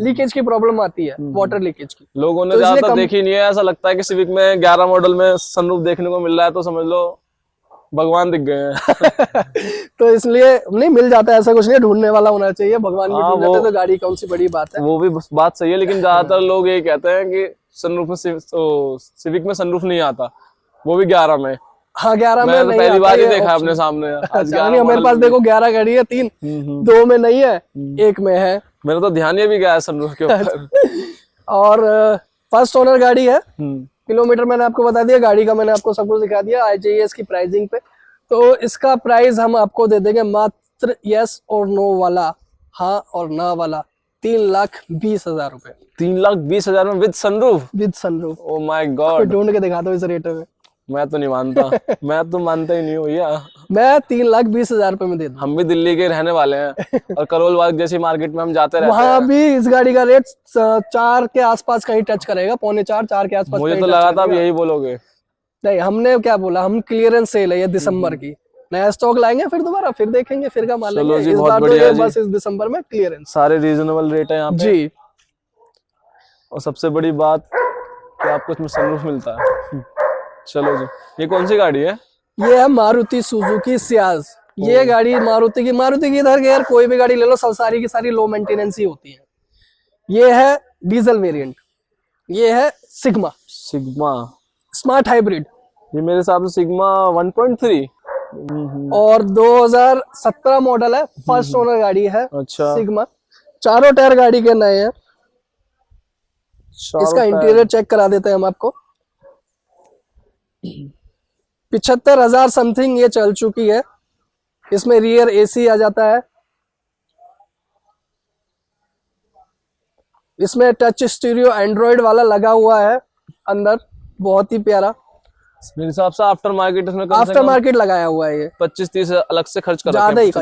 लीकेज की प्रॉब्लम आती है, वाटर लीकेज की। लोगों ने तो इसलिए ज्यादातर देखी नहीं है। ऐसा लगता है कि सिविक में 11 मॉडल में सनरूफ देखने को मिल रहा है तो समझ लो भगवान दिख गए हैं। तो इसलिए नहीं मिल जाता है, ऐसा कुछ नहीं, ढूंढने वाला होना चाहिए, भगवान भी ढूंढ जाते हैं, तो गाड़ी कौन सी बड़ी बात है। वो भी बात सही है, लेकिन ज्यादातर लोग ये कहते हैं कि सनरूफ में सिविक में सनरूफ नहीं आता, वो भी 11 में। हाँ, 11 में मैंने तो नहीं पहली बार ही आता, ये देखा option। अपने सामने। आज अच्छा, 11 नहीं, हमारे मॉडल पास देखो 11 गाड़ी है, 3 2 में नहीं है, 1 में है। मेरा तो ध्यान ही भी गया है सनरूफ के ऊपर। और फर्स्ट ओनर गाड़ी है। किलोमीटर मैंने आपको बता दिया, गाड़ी का मैंने आपको सब कुछ दिखा दिया। आ जाइए इसकी प्राइसिंग पे, तो इसका प्राइस हम आपको दे देंगे मात्र यस और नो वाला, हाँ और ना वाला 3,20,000 रुपए। 3,20,000 में with sunroof? With sunroof. Oh my God, ढूंढ के दिखा दो इस रेट में। मैं तो नहीं मानता। मैं तो मानता ही नहीं हूँ भैया। मैं 3,20,000 रुपए में दे दूँ। हम भी दिल्ली के रहने वाले हैं और करोल बाग जैसी मार्केट में हम जाते रहते हैं। वहां भी इस गाड़ी का रेट 4 के आसपास कहीं टच करेगा, 3.25-4 के आसपास। मुझे तो लगा था आप यही बोलोगे। नहीं, हमने क्या बोला, हम क्लियरेंस सेल है ये दिसंबर की, नया स्टॉक लाएंगे, फिर दोबारा फिर देखेंगे, फिर का मान लेंगे। इस बार तो ये बस इस दिसंबर में क्लियरेंस। सारे रीजनेबल रेट है यहाँ पे जी। और सबसे बड़ी बात कि आपको इसमें सनरूफ मिलता है। चलो जी, ये कौन सी गाड़ी है? ये है मारुति सुजुकी सियाज। ये गाड़ी मारुति की इधर के यार कोई भी गाड़ी ले लो, सब सारी की सारी लो मेंटेनेंस ही होती है। ये है डीजल वेरिएंट, ये है सिग्मा स्मार्ट हाइब्रिड। ये मेरे हिसाब से सिग्मा 1.3 और 2017 मॉडल है, फर्स्ट ओनर गाड़ी है। अच्छा। सिग्मा, चारों टायर गाड़ी के नए हैं। इसका इंटीरियर चेक करा देते हैं हम आपको। 75,000 समथिंग ये चल चुकी है। इसमें रियर एसी आ जाता है। इसमें टच स्टीरियो एंड्रॉइड वाला लगा हुआ है अंदर, बहुत ही प्यारा। मेरे हिसाब से आफ्टर मार्केट इसमें आफ्टर मार्केट लगाया हुआ है। ये 25-30 अलग से खर्च कर ज्यादा ही का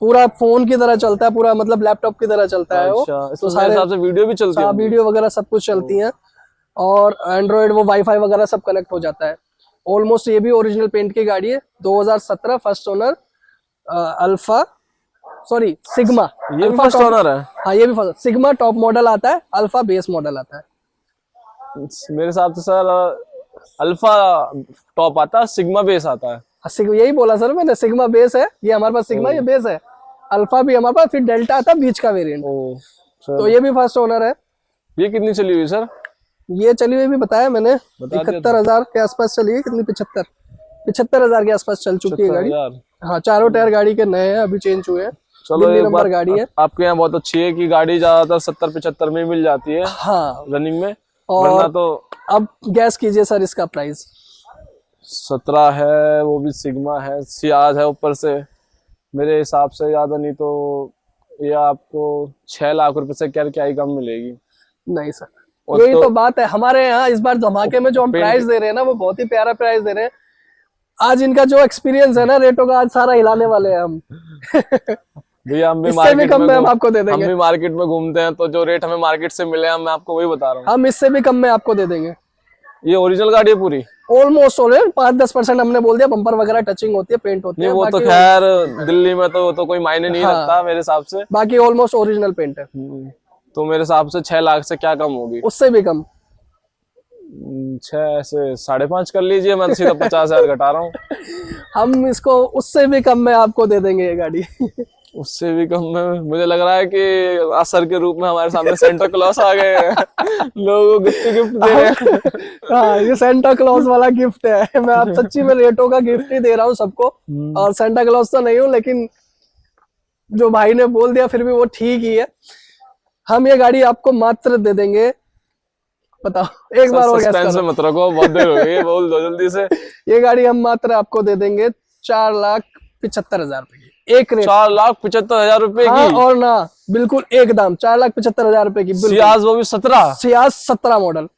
पूरा फोन की तरह चलता है, पूरा मतलब लैपटॉप की तरह चलता है। अच्छा, वो तो सारे हिसाब से वीडियो भी चलती है, वीडियो वगैरह सब कुछ चलती है। और एंड्रॉइड वो वाईफाई वगैरह सब कनेक्ट हो जाता है। ऑलमोस्ट ये भी ओरिजिनल पेंट की गाड़ी है। 2017 first owner alpha, sorry sigma. ये भी फर्स्ट ओनर है? हाँ, ये भी फर्स्ट। सिग्मा टॉप मॉडल आता है, अल्फा बेस मॉडल आता है। मेरे हिसाब से सर अल्फा टॉप आता है, सिग्मा बेस आता है। यही बोला सर मैंने, सिग्मा बेस है। ये हमारे पास सिग्मा, ये बेस है। अल्फा भी हमारे पास, फिर डेल्टा आता है बीच का वेरिएंट। तो ये भी फर्स्ट ओनर है। ये कितनी चली हुई सर? ये चली हुई भी बताया मैंने, 71,000 के आसपास चली है। कितनी? 75,000 के आसपास चल चुकी है गाड़ी। हाँ, चारों टायर गाड़ी के नए हैं, अभी चेंज हुए हैं। चलो एक नंबर गाड़ी है। आपके यहाँ बहुत अच्छी है कि गाड़ी ज्यादातर 70-75 में मिल जाती है। हाँ, रनिंग में। और तो अब गैस कीजिए सर इसका प्राइस। 17 है, वो भी सिग्मा है, सियाज है ऊपर से। मेरे हिसाब से ज्यादा नहीं तो ये आपको 6 लाख रुपए से क्या ही कम मिलेगी। नहीं सर, यही तो बात है। हमारे यहाँ इस बार धमाके में जो हम प्राइस दे रहे हैं ना, वो बहुत ही प्यारा प्राइस दे रहे हैं। आज इनका जो एक्सपीरियंस है ना रेटों का, आज सारा हिलाने वाले हैं हम। भैया हम भी मार्केट में हम आपको दे देंगे। हम भी मार्केट में घूमते हैं तो जो रेट हमें मार्केट से मिले हम मैं आपको वही बता रहा हूँ। हम इससे भी कम में आपको दे देंगे। ये ओरिजिनल गाड़ी है पूरी? ऑलमोस्ट 5-10% हमने बोल दिया, बम्पर वगैरह टचिंग होती है, पेंट होती है। वो तो खैर दिल्ली में तो कोई मायने नहीं रखता मेरे हिसाब से। बाकी ऑलमोस्ट ओरिजिनल पेंट है। तो मेरे हिसाब से 6 लाख से क्या कम होगी? उससे भी कम। 6 से 5.5 कर लीजिए, मैं सीधा 50,000 घटा रहा हूँ। हम इसको उससे भी कम में आपको दे देंगे ये गाड़ी। उससे भी कम में? मुझे लग रहा है कि असर के रूप में हमारे सामने सेंटा क्लॉज आ गए हैं। लोगों को गिफ्ट दे रहे हैं। हाँ, ये सेंटा क्लॉज वाला गिफ्ट है। मैं आप सच्ची में रेटों का गिफ्ट ही दे रहा हूँ सबको। और सेंटा क्लॉज तो नहीं हूँ, लेकिन जो भाई ने बोल दिया फिर भी वो ठीक ही है। हम ये गाड़ी आपको मात्र दे देंगे, बताओ एक बार और सस्पेंस में मत रखो, बहुत देर हो गई, बोल दो जल्दी से। ये गाड़ी हम मात्र आपको दे देंगे 4,75,000 रुपए की। एक रेट 4,75,000 रुपए की? हाँ, और ना बिल्कुल एकदम 4,75,000 रुपए की। सियाज, वो भी 17? सियाज 17 मॉडल,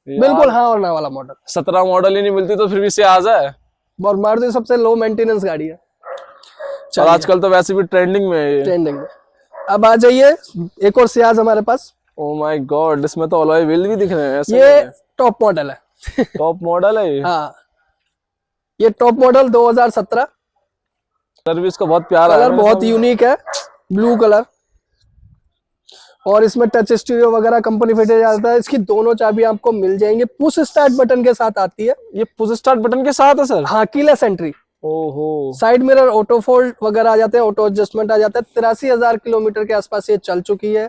बिल्कुल हाँ और ना वाला मॉडल। 17 मॉडल ही नहीं मिलती तो फिर भी सियाज है। और मारुति सबसे लो मेंटेनेंस गाड़ी है। और आजकल तो वैसे भी ट्रेंडिंग में है। ट्रेंडिंग में। अब आ जाइए, एक और सियाज हमारे पास। ओह माय गॉड, इसमें तो अलॉय व्हील भी दिख रहे हैं। ये टॉप मॉडल है। टॉप मॉडल है ये? हाँ, ये टॉप मॉडल 2017। सर्विस का बहुत प्यारा कलर बहुत यूनिक है, ब्लू कलर। और इसमें टच स्टीरियो वगैरह कंपनी फिटेड जाता है। इसकी दोनों चाबी आपको मिल जाएंगी, पुश स्टार्ट बटन के साथ आती है। ये पुश स्टार्ट बटन के साथ है सर? हाँ, कीलेस एंट्री। ओहो। साइड मिरर ऑटो फोल्ड वगैरह आ जाते हैं, ऑटो एडजस्टमेंट आ जाता है। 83,000 किलोमीटर के आसपास ये चल चुकी है।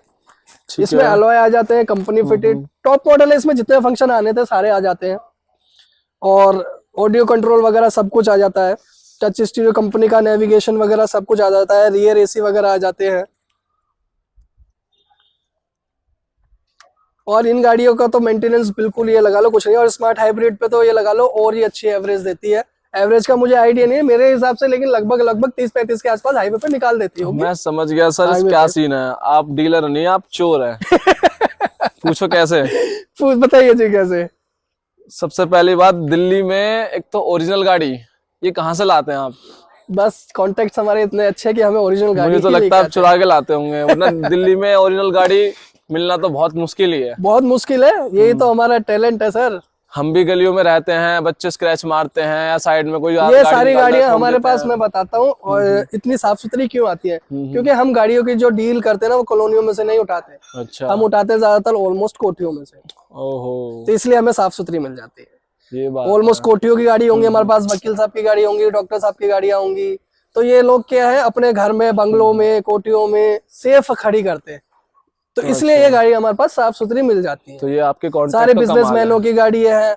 इसमें अलॉय आ जाते हैं कंपनी फिटेड। टॉप मॉडल है, इसमें जितने फंक्शन आने थे सारे आ जाते हैं। और ऑडियो कंट्रोल वगैरह सब कुछ आ जाता है। टच स्टीरियो कंपनी का, नेविगेशन वगैरह सब कुछ आ जाता है। रियर एसी वगैरह आ जाते हैं। और इन गाड़ियों का तो मेंटेनेंस बिल्कुल ये लगा लो कुछ नहीं। और स्मार्ट हाइब्रिड पे तो ये लगा लो और ही अच्छी एवरेज देती है। एवरेज का मुझे आइडिया नहीं है मेरे हिसाब से, लेकिन लगभग 30-35 के आसपास हाईवे पे निकाल देती होगी। मैं समझ गया सर, क्या सीन है, आप डीलर नहीं आप चोर है। पूछो कैसे। बताइए जी कैसे। सबसे पहली बात, दिल्ली में एक तो ओरिजिनल गाड़ी ये कहाँ से लाते हैं आप? बस कॉन्टेक्ट हमारे इतने अच्छे हैं कि हमें ओरिजिनल गाड़ी मुझे तो लगता है आप चुरा के लाते होंगे, वरना दिल्ली में ओरिजिनल गाड़ी मिलना तो बहुत मुश्किल ही है। बहुत मुश्किल है, यही तो हमारा टैलेंट है सर। हम भी गलियों में रहते हैं, बच्चे स्क्रैच मारते हैं या साइड में कोई ये सारी गाड़ियां हमारे पास, मैं बताता हूँ, और इतनी साफ सुथरी क्यों आती है, क्योंकि हम गाड़ियों की जो डील करते हैं ना वो कॉलोनियों में से नहीं उठाते। अच्छा। हम उठाते हैं ज्यादातर ऑलमोस्ट कोठियों में से। ओहो, तो इसलिए हमें साफ सुथरी मिल जाती है। ये बात ऑलमोस्ट कोठियों की गाड़ी होंगी हमारे पास, वकील साहब की गाड़ी होंगी, डॉक्टर साहब की गाड़ियां होंगी। तो ये लोग क्या है, अपने घर में, बंगलों में, कोठियों में सेफ खड़ी करते हैं, तो इसलिए ये गाड़ी हमारे पास साफ सुथरी मिल जाती है। तो ये आपके सारे बिजनेसमैनों की गाड़ी है,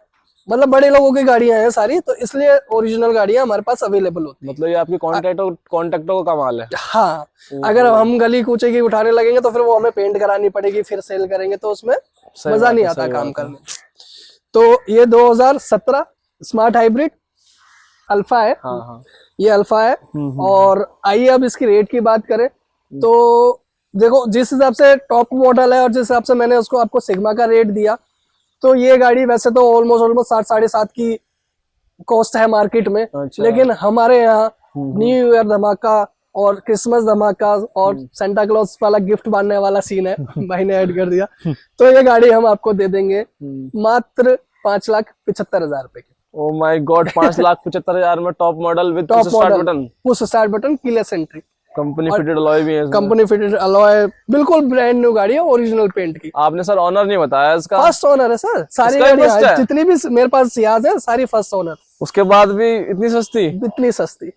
मतलब बड़े लोगों की गाड़ियां हैं सारी, तो इसलिए ओरिजिनल गाड़ियां हमारे पास अवेलेबल होती है। मतलब ये आपके कॉन्टेक्टों का कमाल है। हाँ, अगर हम गली कूचे की उठाने लगेंगे तो फिर वो हमें पेंट करानी पड़ेगी, फिर सेल करेंगे, तो उसमें मजा नहीं आता काम करने। तो ये 2017 स्मार्ट हाइब्रिड अल्फा है। हाँ। ये अल्फा है। और आइए अब इसकी रेट की बात करें तो देखो, जिस हिसाब से टॉप मॉडल है और जिस हिसाब से मैंने उसको आपको सिग्मा का रेट दिया, तो ये गाड़ी वैसे तो ऑलमोस्ट 7-7.5 की कॉस्ट है मार्केट में। अच्छा। लेकिन हमारे यहाँ न्यू ईयर धमाका और क्रिसमस धमाका और सेंटा क्लॉज वाला गिफ्ट बांटने वाला सीन है, भाई ने ऐड कर दिया। तो ये गाड़ी हम आपको दे देंगे मात्र 5,75,000 रुपए की। ओ माय गॉड, 5,75,000 में top model with push start button, keyless entry, company fitted alloy भी है इसमें। कंपनी फिटेड अलॉय, बिल्कुल ब्रांड न्यू गाड़ी है, ओरिजिनल पेंट की। आपने सर ऑनर नहीं बताया इसका? फर्स्ट ओनर है सर, सारी गाड़ियां जितनी भी मेरे पास सियाज है सारी फर्स्ट ओनर। उसके बाद भी इतनी सस्ती? इतनी सस्ती,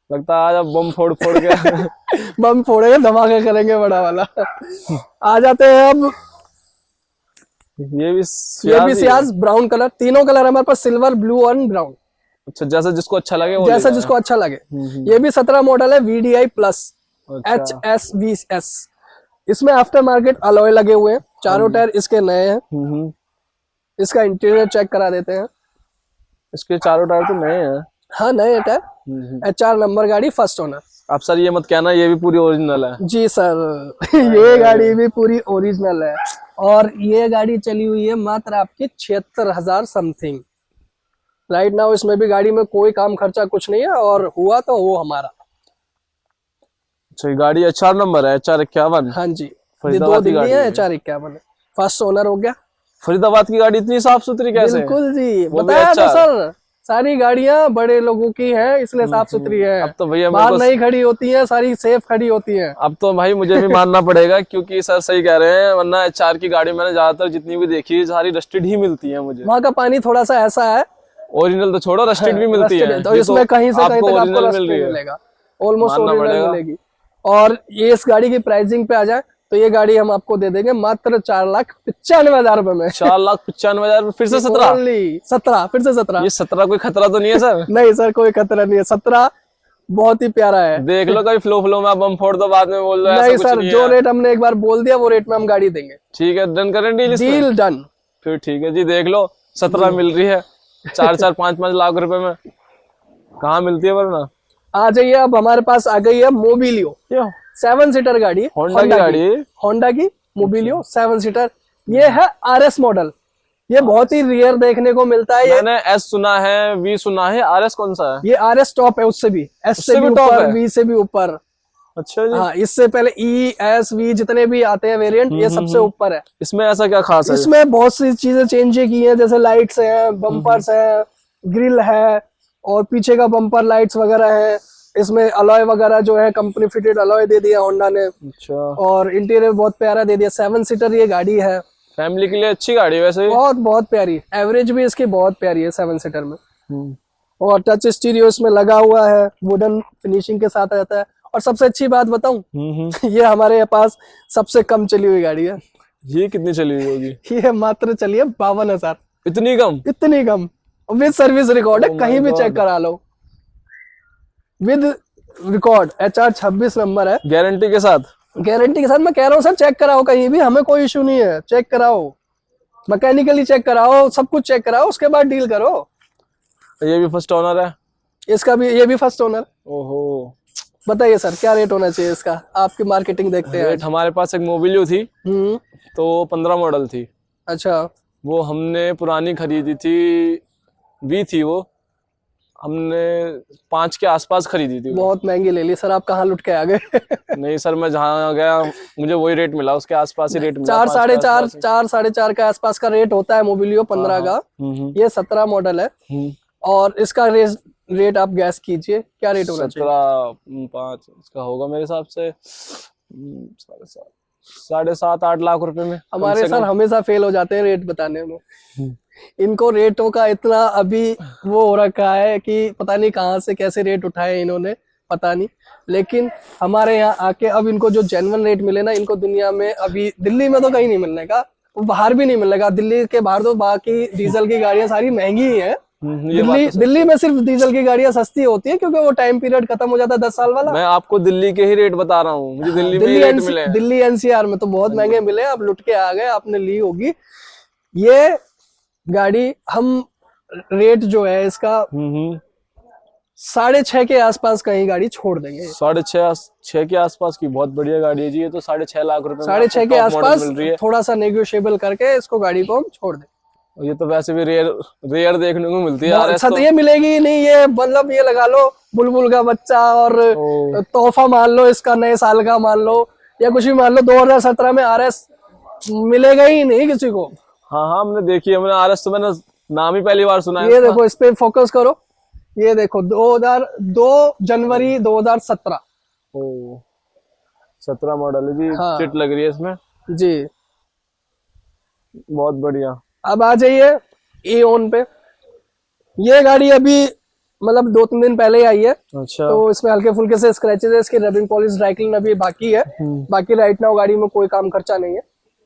लगता है आज आप बम फोड़ के बम फोड़ेंगे, धमाका करेंगे बड़ा वाला। आ जाते हैं अब, ये भी सियाज ब्राउन कलर, तीनों कलर हमारे पास, सिल्वर, ब्लू और ब्राउन। अच्छा, जैसा जिसको अच्छा लगे वो जैसा जिसको अच्छा लगे। ये भी 17 मॉडल है, VDI प्लस HSVS। इसमें आफ्टर मार्केट अलॉय लगे हुए हैं, चारों टायर इसके नए हैं। इसका इंटीरियर चेक करा देते हैं। इसके चारों टायर तो नए हैं। हाँ, नए टायर, HR नंबर गाड़ी, फर्स्ट ओनर। आप सर ये मत कहना ये भी पूरी ओरिजिनल है। जी सर, ये गाड़ी भी पूरी ओरिजिनल है। और ये गाड़ी चली हुई है मात्र आपकी 76,000 समथिंग। राइट नाउ इसमें भी गाड़ी में कोई काम खर्चा कुछ नहीं है, और हुआ तो वो हमारा। अच्छा, ये गाड़ी HR नंबर है, HR 51। हाँ जी, ये 2 दिल्ली है, HR 51 है, फर्स्ट ओनर हो गया। फरीदाबाद की गाड़ी इतनी साफ सुथरी कैसे? बिल्कुल जी, बताया तो सर, सारी गाड़ियां बड़े लोगों की हैं, इसलिए साफ सुथरी है। अब तो भैया बाहर नहीं खड़ी होती है, सारी सेफ खड़ी होती है। अब तो भाई मुझे भी मानना पड़ेगा, क्योंकि सर सही कह रहे हैं, वरना HR की गाड़ी मैंने ज्यादातर जितनी भी देखी है सारी रस्टेड ही मिलती है मुझे। वहाँ का पानी थोड़ा सा ऐसा है, ओरिजिनल तो छोड़ो, रस्टेड भी मिलती है। तो इसमें कहीं से कहीं तक आपको मिल रही है, मिलेगा, ऑलमोस्ट ओरिजिनल मिलेगी। और ये इस गाड़ी की प्राइसिंग पे आ जाए तो ये गाड़ी हम आपको दे देंगे मात्र 4,95,000 रुपए में। 4,95,000 फिर से 17 फिर से 17। ये 17 कोई खतरा तो नहीं है सर? नहीं सर, कोई खतरा नहीं है, 17 बहुत ही प्यारा है। देख लो कभी फ्लो में आप बम फोड़ दो, बाद में बोल दो नहीं सर, जो रेट हमने एक बार बोल दिया वो रेट में हम गाड़ी देंगे। ठीक है, डन करें डील? Deal done. फिर ठीक है जी, देख लो 17 मिल रही है 4-4, 5-5 लाख रुपए में, कहाँ मिलती है वरना। आ जाइए, अब हमारे पास आ गई है मोबिलियो, 7 सीटर गाड़ी, होंडा की मोबिलियो 7 सीटर। ये है RS मॉडल, ये बहुत ही रेयर देखने को मिलता है। मैंने S सुना है, V सुना है, RS कौन सा है? ये RS टॉप है, उससे भी, S से भी ऊपर, V से भी ऊपर। अच्छा जी। हाँ, इससे पहले E, S, V जितने भी आते हैं वेरिएंट, ये सबसे ऊपर है। इसमें ऐसा क्या खास है? इसमें बहुत सी चीजें चेंज की हैं, जैसे लाइट्स है, बम्पर्स है, ग्रिल है, और पीछे का बम्पर लाइट्स वगैरह है। इसमें अलॉय वगैरह जो है कंपनी फिटेड अलॉय दे दिया होंडा ने। अच्छा। और इंटीरियर बहुत प्यारा दे दिया। 7 सीटर ये गाड़ी है, फैमिली के लिए अच्छी गाड़ी है वैसे। बहुत प्यारी, एवरेज भी इसकी बहुत प्यारी है 7 सीटर में। और टच स्टीरियो इसमें लगा हुआ है, वुडन फिनिशिंग के साथ रहता है। और सबसे अच्छी बात बताऊं, ये हमारे पास सबसे कम चली हुई गाड़ी है। ये कितनी चली हुई होगी? ये मात्र चली है 52,000। इतनी कम? इतनी कम, विद सर्विस रिकॉर्ड है, कहीं भी चेक करा लो, विद रिकॉर्ड, HR 26 नंबर है, गारंटी के साथ। गारंटी के साथ मैं कह रहा हूँ सर, चेक कराओ कहीं भी, हमें कोई इशू नहीं है, चेक कराओ, मैकेनिकली चेक कराओ, सब कुछ चेक कराओ, उसके बाद डील करो। ये भी फर्स्ट ओनर है? इसका भी, ये भी फर्स्ट ओनर। ओहो। बताइए सर क्या रेट होना चाहिए इसका, आपकी मार्केटिंग देखते हैं रेट आज। हमारे पास एक मोबिलियो थी, हम्म। तो 15 मॉडल थी। अच्छा। वो हमने पुरानी खरीदी थी, वी थी वो, हमने 5 के आसपास खरीदी थी वो। बहुत महंगी ले ली सर, आप कहाँ लुट के आ गए। नहीं सर, मैं जहाँ गया मुझे वही रेट मिला, उसके आसपास ही रेट मिला, 4 5 साढ़े के चार, आसपास ही। 4 साढ़े 4 के आसपास का रेट होता है मोबिलियो 15 हाँ, का। हम्म। ये 17 मॉडल है। और इसका रेट आप गैस कीजिए क्या रेट होना चाहिए। 17.5 इसका होगा मेरे हिसाब से, 7.5 8 लाख रुपए में कम हमारे से सर कम। हमेशा फेल हो जाते हैं रेट बताने में। हम्म। इनको रेटों का इतना अभी वो हो रखा है कि पता नहीं कहाँ से कैसे रेट उठाए इन्होंने, पता नहीं। लेकिन हमारे यहाँ आके अब इनको जो जेन्युइन रेट मिले ना, इनको दुनिया में अभी दिल्ली में तो कहीं नहीं मिलने का, वो बाहर भी नहीं मिलने का। दिल्ली के बाहर तो बाकी डीजल की गाड़ियां सारी महंगी ही हैं। ये बात तो सच दिल्ली है। में सिर्फ डीजल की गाड़ियां सस्ती होती है क्योंकि वो टाइम पीरियड खत्म हो जाता है 10 साल वाला। मैं आपको दिल्ली के ही रेट बता रहा हूँ, मुझे हाँ, दिल्ली में ही रेट मिले हैं। दिल्ली एनसीआर में तो बहुत महंगे मिले हैं, आप लुट के आ गए, आपने ली होगी ये गाड़ी। हम रेट जो है इसका 6.5 के आसपास कहीं गाड़ी छोड़ देंगे। 6.5 के आसपास की बहुत बढ़िया गाड़ी है जी, ये तो 6.5 लाख रुपए में 6.5 के आपको टॉप मॉडल आसपास मिल रही है। थोड़ा सा नेगोशिएबल करके इसको गाड़ी को हम छोड़ दें। ये तो वैसे भी रेयर देखने को मिलती है बहुत RS अच्छा तो। तो ये मिलेगी ही नहीं, ये मतलब ये लगा लो बुलबुल का बच्चा और ओ। तोहफा मान लो इसका, नए साल का मान लो, या कुछ भी मान लो। 2017 में RS मिलेगा ही नहीं किसी को। हाँ हाँ, हमने देखी है, हमने RS तो मैंने नाम ही पहली बार सुना है ये इसका। देखो, इस पे फोकस करो, ये देखो 2 जनवरी 2017। ओ, 17 मॉडल है जी। हाँ। चिट लग रही है इसमें, जी। बहुत बढ़िया। अब आ जाइए ईओन पे। ये गाड़ी अभी मतलब 2-3 दिन पहले ही आई है, अच्छा। तो इसमें हल्के फुल्के से स्क्रैचेस है। इसकी रबिंग पॉलिश ड्राई क्लीन अभी बाकी है। बाकी राइट नाउ गाड़ी में कोई काम खर्चा नहीं है,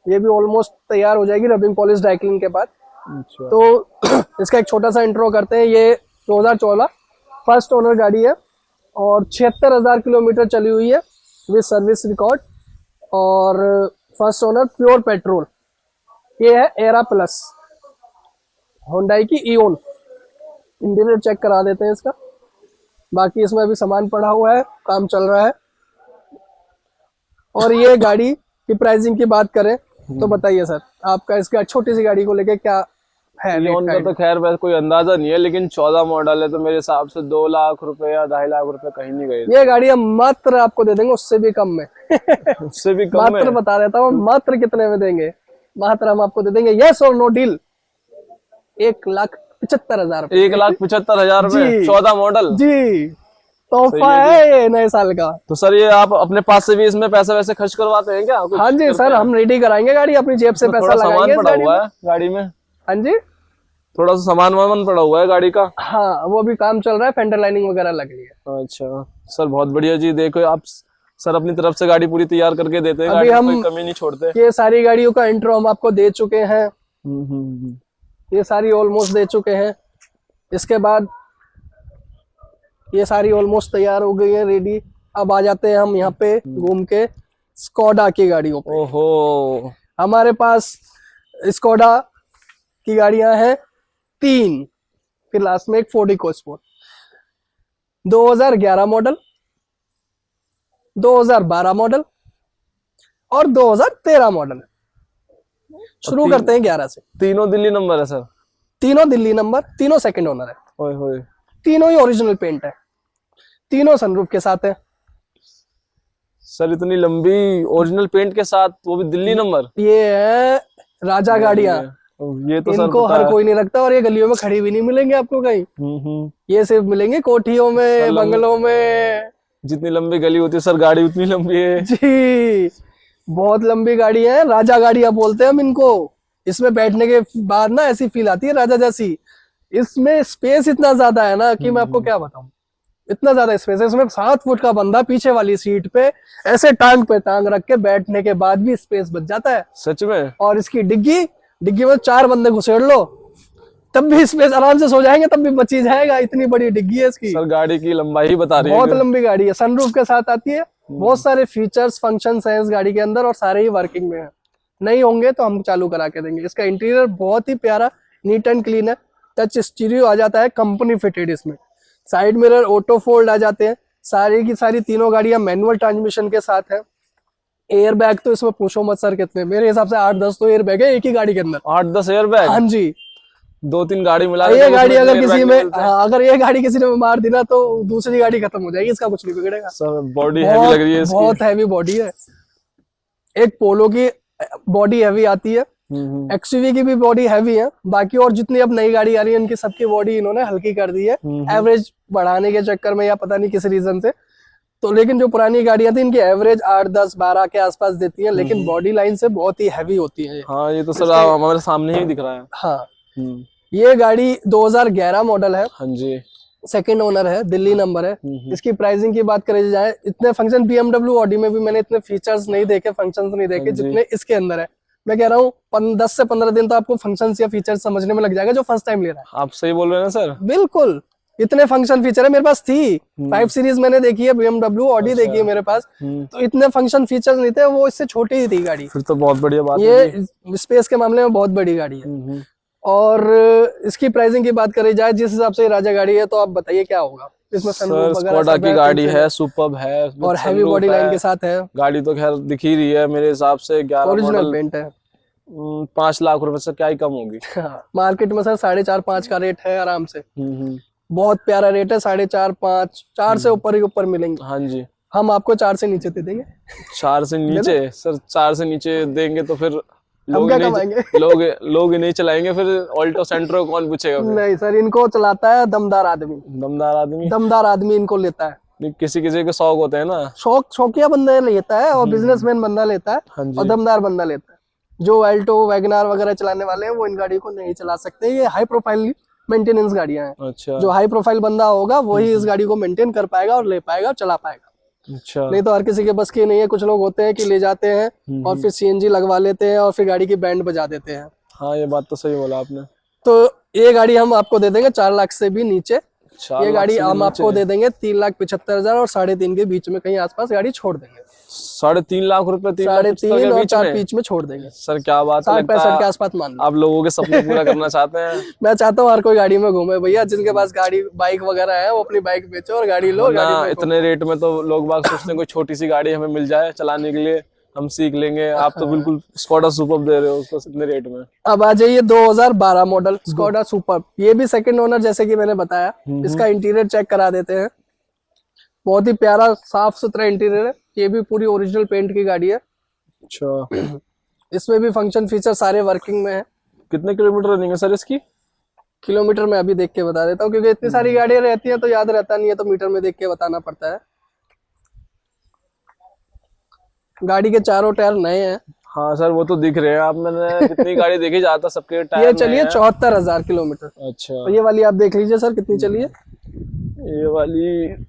ये भी ऑलमोस्ट तैयार हो जाएगी रबिंग पॉलिश ड्राई क्लीन के बाद। अच्छा। तो इसका एक छोटा सा इंट्रो करते हैं। ये 2014 फर्स्ट ओनर गाड़ी है और 76,000 किलोमीटर चली हुई है विद सर्विस रिकॉर्ड, और फर्स्ट ओनर प्योर पेट्रोल। ये है एरा प्लस, होंडाई की ईओन। इंटीरियर चेक करा देते हैं इसका। बाकी इसमें अभी सामान पड़ा हुआ है, काम चल रहा है। और ये गाड़ी की प्राइसिंग की बात करें तो बताइए सर, आपका इसका छोटी सी गाड़ी को लेके क्या है रेट ईओन का तो खैर वैसे कोई अंदाजा नहीं है, लेकिन 14 मॉडल है तो मेरे हिसाब से 2 लाख रुपए या 2.5 लाख रुपए कहीं नहीं गए। ये गाड़ी हम मात्र आपको दे देंगे उससे भी कम में। उससे भी कम मात्र में? बता देता हूँ मात्र कितने में देंगे। मात्र हम आपको दे देंगे यस और नो डील 1,75,000 रुपए। 1,75,000 रुपए जी। 14 मॉडल जी, तोहफा सही है है ये नए साल का। तो सर ये आप अपने पास से भी इसमें पैसे वैसे खर्च करवाते हैं क्या कुछ? हाँ जी सर, हम रेडी कराएंगे गाड़ी, अपनी जेब से पैसा थोड़ा लगाएंगे सामान इस पड़ा गाड़ी हुआ में। है गाड़ी में, हाँ जी, थोड़ा सा सामान वामान पड़ा हुआ है गाड़ी का। हाँ वो भी काम चल रहा है, फेंडर लाइनिंग वगैरह लग रही है। अच्छा सर, बहुत बढ़िया जी। देखो आप सर अपनी तरफ से गाड़ी पूरी तैयार करके देते हैं, अभी गाड़ी में हम कोई कमी नहीं छोड़ते। ये सारी गाड़ियों का इंट्रो हम आपको दे चुके हैं, ये सारी ऑलमोस्ट दे चुके हैं। इसके बाद ये सारी ऑलमोस्ट तैयार हो गई है, रेडी। अब आ जाते हैं हम यहाँ पे घूम के स्कोडा की गाड़ियों पे। ओहो, हमारे पास स्कोडा की गाड़ियां हैं 3, फिर लास्ट में एक फोर्ड इकोस्पोर्ट। 2011 मॉडल, 2012 मॉडल और 2013 मॉडल। शुरू करते हैं 11 से। तीनों दिल्ली नंबर है सर? तीनों दिल्ली नंबर, तीनों सेकंड ओनर है, ओए होए। तीनों ही ओरिजिनल पेंट है, तीनों सनरूफ के साथ है। सर इतनी लंबी ओरिजिनल पेंट के साथ, वो भी दिल्ली नंबर? ये है राजा गाड़ियां, ये तो सर इनको पता हर है। कोई नहीं रखता, और ये गलियों में खड़ी भी नहीं मिलेंगे आपको कहीं। ये सिर्फ मिलेंगे कोठियों में, बंगलों में। जितनी लंबी गली होती है सर, गाड़ी उतनी लंबी है जी, बहुत लंबी गाड़ी है, राजा गाड़ियां बोलते हैं हम इनको। इसमें बैठने के बाद ना ऐसी फील आती है राजा जैसी। इसमें स्पेस इतना ज्यादा है ना कि मैं आपको क्या बताऊं, इतना ज्यादा स्पेस है इसमें। 7 फुट का बंदा पीछे वाली सीट पे ऐसे टांग पे टांग रख के बैठने के बाद भी स्पेस बच जाता है सच में। और इसकी डिग्गी में 4 बंदे घुसेड़ लो तब भी स्पेस, आराम से सो जाएंगे तब भी बची जाएगा, इतनी बड़ी डिग्गी है इसकी। सर गाड़ी की लंबाई ही बता रही है बहुत लंबी गाड़ी है, सनरूफ के साथ आती है। बहुत सारे फीचर्स फंक्शंस हैं इस गाड़ी के अंदर और सारे ही वर्किंग में है। नहीं होंगे तो हम चालू करा के देंगे। इसका इंटीरियर बहुत ही प्यारा, नीट एंड क्लीन है। टच स्टीरियो आ जाता है कंपनी फिटेड इसमें, साइड मिरर ऑटो फोल्ड आ जाते हैं, सारी की सारी तीनों गाड़ियां मैनुअल ट्रांसमिशन के साथ है। एयर बैग तो इसमें पूछो मत सर कितने, मेरे हिसाब से 8-10 तो एयर बैग है एक ही गाड़ी के अंदर। 8-10 एयर बैग? हाँ जी। 2-3 गाड़ी मिला ये गाड़ी अगर किसी में, हाँ, अगर ये गाड़ी किसी ने मार दी ना तो दूसरी गाड़ी खत्म हो जाएगी, इसका कुछ नहीं बिगड़ेगा। सर बॉडी हैवी लग रही है इसकी। बहुत हैवी बॉडी है। एक पोलो की बॉडी हैवी आती है, एक्सयूवी की भी बॉडी हैवी है। बाकी और जितनी अब नई गाड़ी आ रही है उनकी सबकी बॉडी इन्होंने हल्की कर दी है, एवरेज बढ़ाने के चक्कर में या पता नहीं किस रीजन से। तो लेकिन जो पुरानी गाड़ियां थी इनकी एवरेज 8, 10, 12 के आसपास देती है, लेकिन बॉडी लाइन से बहुत ही हैवी होती है। हाँ ये तो सर हमारे सामने ही दिख रहा है। हाँ ये गाड़ी 2011 मॉडल है। हाँ जी। सेकंड ओनर है, दिल्ली नंबर है। इसकी प्राइसिंग की बात करें जाए, इतने फंक्शन BMW ऑडी में भी मैंने इतने फीचर्स नहीं देखे, फंक्शंस नहीं देखे जितने इसके अंदर है। मैं कह रहा हूँ 10 से 15 दिन तो आपको फंक्शंस या फीचर्स समझने में लग जाएगा जो फर्स्ट टाइम ले रहा है। आप सही बोल रहे हैं ना सर? बिल्कुल, इतने फंक्शन फीचर है मेरे पास थी। 5 सीरीज मैंने देखी है, BMW ऑडी देखी है मेरे पास, तो इतने फंक्शन फीचर्स नहीं थे, वो इससे छोटी ही थी गाड़ी। फिर तो बहुत बढ़िया बात है। ये स्पेस के मामले में बहुत बड़ी गाड़ी है। और इसकी प्राइसिंग की बात करी जाए जिस हिसाब से राजा गाड़ी है, तो आप बताइए क्या होगा इसमें? सनरूफ वगैरह स्कोडा की गाड़ी है, सुपर्ब है और हैवी बॉडी लाइन के साथ है। गाड़ी तो खैर दिख ही रही है मेरे हिसाब से। 11 ओरिजिनल पेंट है। 5 लाख रुपए से क्या ही कम होगी। मार्केट में सर 4.5-5 का रेट है आराम से। बहुत प्यारा रेट है, 4.5-5, 4 से ऊपर ही ऊपर मिलेंगे। हाँ जी। हम आपको 4 से नीचे दे देंगे। 4 से नीचे? सर 4 से नीचे देंगे तो फिर लोग क्या कमाएंगे? लोग नहीं चलाएंगे, फिर ऑल्टो सेंट्रो कौन पूछेगा? नहीं सर, इनको चलाता है दमदार आदमी। दमदार आदमी इनको लेता है। किसी किसी के शौक होते हैं ना, शौकिया बंदा लेता है और बिजनेसमैन बंदा लेता है। हाँ जी। और दमदार बंदा लेता है। जो अल्टो वैगनार वगैरह चलाने वाले हैं वो इन गाड़ी को नहीं चला सकते। ये हाई प्रोफाइल मेंटेनेंस गाड़ियां हैं। अच्छा। जो हाई प्रोफाइल बंदा होगा वही इस गाड़ी को मेंटेन कर पाएगा और ले पाएगा और चला पाएगा। अच्छा। नहीं तो हर किसी के बस की नहीं है। कुछ लोग होते हैं कि ले जाते हैं और फिर CNG लगवा लेते हैं और फिर गाड़ी की बैंड बजा देते हैं। हाँ ये बात तो सही बोला आपने। तो ये गाड़ी हम आपको दे देंगे 4 लाख से भी नीचे। ये गाड़ी हम आपको दे देंगे 3,75,000 और 3.5 के बीच में कहीं आसपास गाड़ी छोड़ देंगे। 3.5 लाख रुपए? 3.5 और 4 बीच में छोड़ देंगे। सर क्या बात है, 60-65 के आसपास मान लो। आप लोगों के सपने पूरा करना चाहते हैं। मैं चाहता हूँ हर कोई गाड़ी में घूमे भैया। जिनके पास गाड़ी बाइक वगैरह है वो अपनी बाइक बेचो और गाड़ी लो। इतने रेट में तो लोग बाग सोचते हैं कोई छोटी सी गाड़ी हमें मिल जाए चलाने के लिए, हम सीख लेंगे। आप तो बिल्कुल स्कोडा सुपर्ब दे रहे हो उसको इतने रेट में। अब आ जाइए 2012 मॉडल स्कोडा सुपर्ब। ये भी सेकंड ओनर जैसे कि मैंने बताया। इसका इंटीरियर चेक करा देते हैं। बहुत ही प्यारा साफ सुथरा इंटीरियर है। ये भी पूरी ओरिजिनल पेंट की गाड़ी है। अच्छा। इसमें भी फंक्शन फीचर सारे वर्किंग में है। कितने किलोमीटर रनिंग है सर इसकी? किलोमीटर में अभी देख के बता देता हूँ, क्योंकि इतनी सारी गाड़ियां रहती हैं तो याद रहता नहीं है, तो मीटर में देख के बताना पड़ता है। गाड़ी के चारों टायर नए हैं। हाँ सर वो तो दिख रहे हैं। आप मैंने कितनी गाड़ी देखी जाता सबके टायर। ये चलिए 74,000 किलोमीटर। अच्छा। तो ये वाली आप देख लीजिए सर कितनी चली है। ये वाली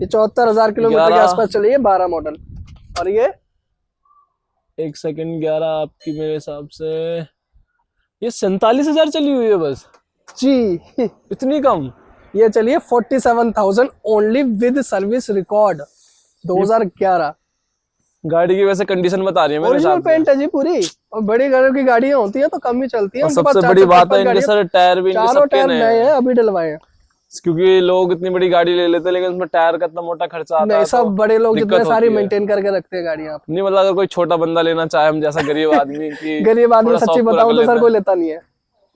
ये 74,000 किलोमीटर के आसपास चली है, 12 मॉडल। और ये 1 सेकंड 11 आपकी मेरे हिसाब से ये 47,000 चली हुई है बस जी। इतनी कम? ये चलिए 47,000 ओनली विद सर्विस रिकॉर्ड 2011। गाड़ी की वैसे कंडीशन बता रही है मेरे ओरिजिनल हिसाब से। पेंट है जी पूरी। और बड़ी गाड़ियों की गाड़ियां होती हैं तो कम ही चलती हैं। और सबसे बड़ी बात है इनके सर टायर भी इनके चारों सबके टायर नए नए हैं, अभी डलवाए हैं। क्योंकि लोग इतनी बड़ी गाड़ी ले लेते हैं लेकिन उसमें टायर का इतना मोटा खर्चा आता है। नहीं, सब बड़े लोग दिक्कत जितने सारी होती है। मेंटेन करके रखते हैं गाड़ियां। नहीं मतलब अगर कोई छोटा बंदा लेना चाहे, हम जैसा गरीब आदमी की गरीब आदमी थोड़ा सच्ची शौक पूरा बताऊं कर तो लेता सर है। कोई लेता नहीं है।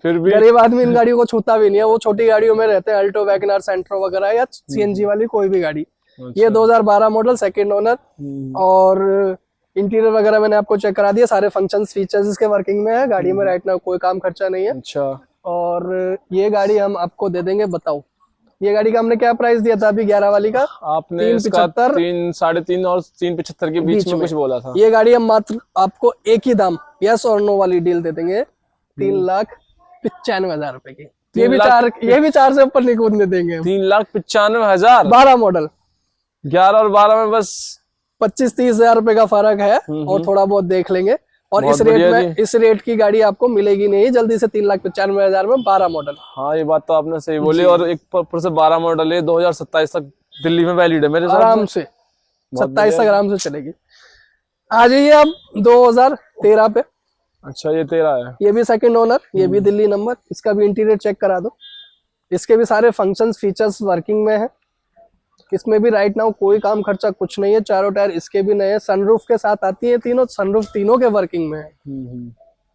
फिर भी गरीब आदमी इन गाड़ियों को छूता भी नहीं है। वो छोटी गाड़ियों में रहते हैं, अल्टो वैगनर सेंट्रो वगैरह या CNG वाली कोई भी गाड़ी। ये 2012 मॉडल सेकंड ओनर। और इंटीरियर वगैरह मैंने आपको चेक करा दिया। सारे फंक्शंस फीचर्स इसके वर्किंग में है। गाड़ी में राइट नाउ कोई काम खर्चा नहीं है। अच्छा। और ये गाड़ी हम आपको दे देंगे, बताओ ये गाड़ी का हमने क्या प्राइस दिया था अभी 11 वाली का? आपने इसका 3, 3.5 और 3.75 के बीच में कुछ बोला था। ये गाड़ी हम मात्र आपको एक ही दाम यस और नो वाली डील दे देंगे 3,95,000 रुपए की। ये भी चार से ऊपर नहीं कूदने देंगे। 3,95,000 12 मॉडल। 11 और 12 में बस 25-30 हजार रुपए का फर्क है और थोड़ा बहुत देख लेंगे। और इस रेट की गाड़ी आपको मिलेगी नहीं जल्दी से 3,95,000 में 12 मॉडल। हाँ ये बात तो आपने सही बोली। और एक पर से 12 मॉडल है, 2027 तक दिल्ली में वैलिड है मेरे आराम से। 27 तक आराम से चलेगी। आ जाइए अब 2013 पे। अच्छा ये 13 है। ये भी सेकंड ओनर, ये भी दिल्ली नंबर। इसका भी इंटीरियर चेक करा दो। इसके भी सारे फंक्शंस फीचर्स वर्किंग में है। इसमें भी राइट नाउ कोई काम खर्चा कुछ नहीं है। चारों टायर इसके भी नए हैं। सनरूफ के साथ आती है तीनों, सनरूफ तीनों के वर्किंग में है।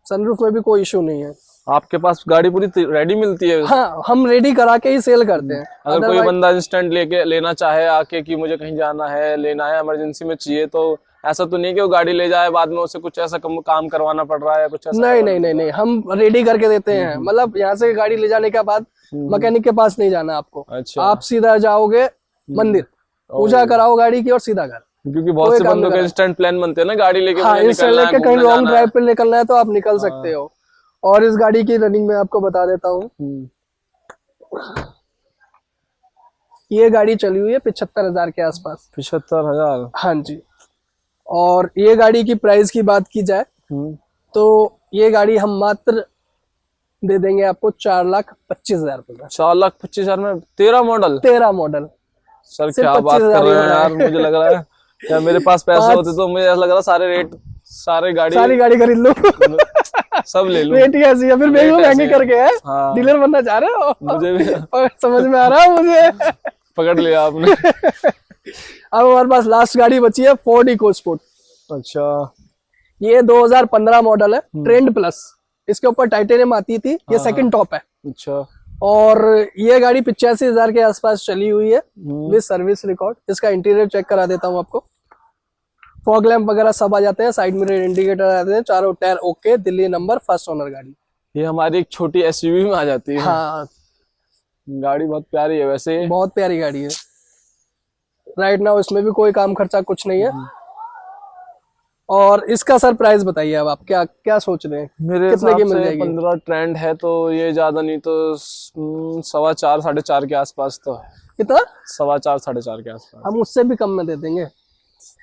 सनरूफ में भी कोई इशू नहीं है। आपके पास गाड़ी पूरी रेडी मिलती है? हाँ, हम रेडी करा के ही सेल करते हैं। अगर कोई बंदा इंस्टेंट लेना चाहे आके कि मुझे कहीं जाना है, लेना है, इमरजेंसी में चाहिए, तो ऐसा तो नहीं कि वो गाड़ी ले जाए बाद में उसे कुछ ऐसा काम करवाना पड़ रहा है कुछ ऐसा? नहीं, हम रेडी करके देते हैं। मतलब यहाँ से गाड़ी ले जाने के बाद मैकेनिक के पास नहीं जाना आपको। अच्छा। आप सीधा जाओगे मंदिर, पूजा कराओ गाड़ी की और सीधा घर। क्योंकि बहुत से बंदों के इंस्टेंट प्लान बनते हैं ना, गाड़ी लेके हाँ, इंस्टेंट लेके कहीं लॉन्ग ड्राइव पे निकलना है तो आप निकल सकते हो। और इस गाड़ी की रनिंग में आपको बता देता हूँ। ये गाड़ी चली हुई है 75,000 के आसपास। 75,000? हाँ जी। और ये गाड़ी की प्राइस की बात की जाए तो ये गाड़ी हम मात्र दे देंगे आपको 4,25,000 रुपए का। 4,25,000 में 13 मॉडल? 13 मॉडल। सर क्या बात कर रहे हैं यार, मुझे लग रहा है क्या मेरे पास पैसे होते तो मुझे ऐसा लग रहा सारी गाड़ी खरीद लो सब ले लो। रेट कैसी है फिर? महंगी करके है। हाँ। डीलर बनना चाह रहे हो? मुझे भी समझ में आ रहा है मुझे। पकड़ लिया आपने। अब हमारे पास लास्ट गाड़ी बची है फोर्ड इकोस्पोर्ट। अच्छा। ये 2015 मॉडल है, ट्रेंड प्लस। इसके ऊपर टाइटेनियम आती थी, ये सेकंड टॉप है। अच्छा। और ये गाड़ी 85,000 के आसपास चली हुई है विद सर्विस रिकॉर्ड। इसका इंटीरियर चेक करा देता हूँ आपको। फॉग लैंप वगैरह सब आ जाते हैं, साइड मिरर इंडिकेटर आ जाते हैं, चारों tyre okay, Delhi number, first owner गाड़ी। ये हमारी एक छोटी एसयूवी में आ जाती है। हाँ, गाड़ी बहुत प्यारी है वैसे, बहुत प्यारी गाड़ी है। राइट नाउ इसमें भी कोई काम खर्चा कुछ नहीं है। और इसका सर प्राइस बताइए अब आप क्या सोच रहे हैं? मेरे हिसाब से 15 ट्रेंड है तो ये ज्यादा नहीं तो 4.25 साढ़े 4 के आसपास तो है। कितना? 4.25 साढ़े 4 के आसपास। हम उससे भी कम में दे देंगे।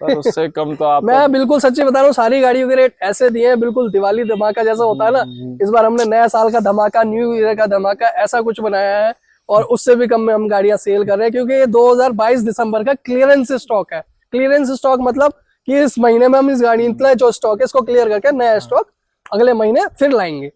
पर उससे कम तो आप मैं बिल्कुल सच्ची बता रहा हूँ, सारी गाड़ियों के रेट ऐसे दिए हैं, बिल्कुल दिवाली धमाका जैसा होता है ना, इस बार हमने नया साल का धमाका, न्यू ईयर का धमाका ऐसा कुछ बनाया है। और उससे भी कम में हम गाड़ियां सेल कर रहे हैं क्योंकि ये 2022 दिसंबर का क्लियरेंस स्टॉक है। क्लियरेंस स्टॉक मतलब कि इस महीने में हम इस गाड़ी इतना जो स्टॉक है इसको क्लियर करके नया स्टॉक अगले महीने फिर लाएंगे।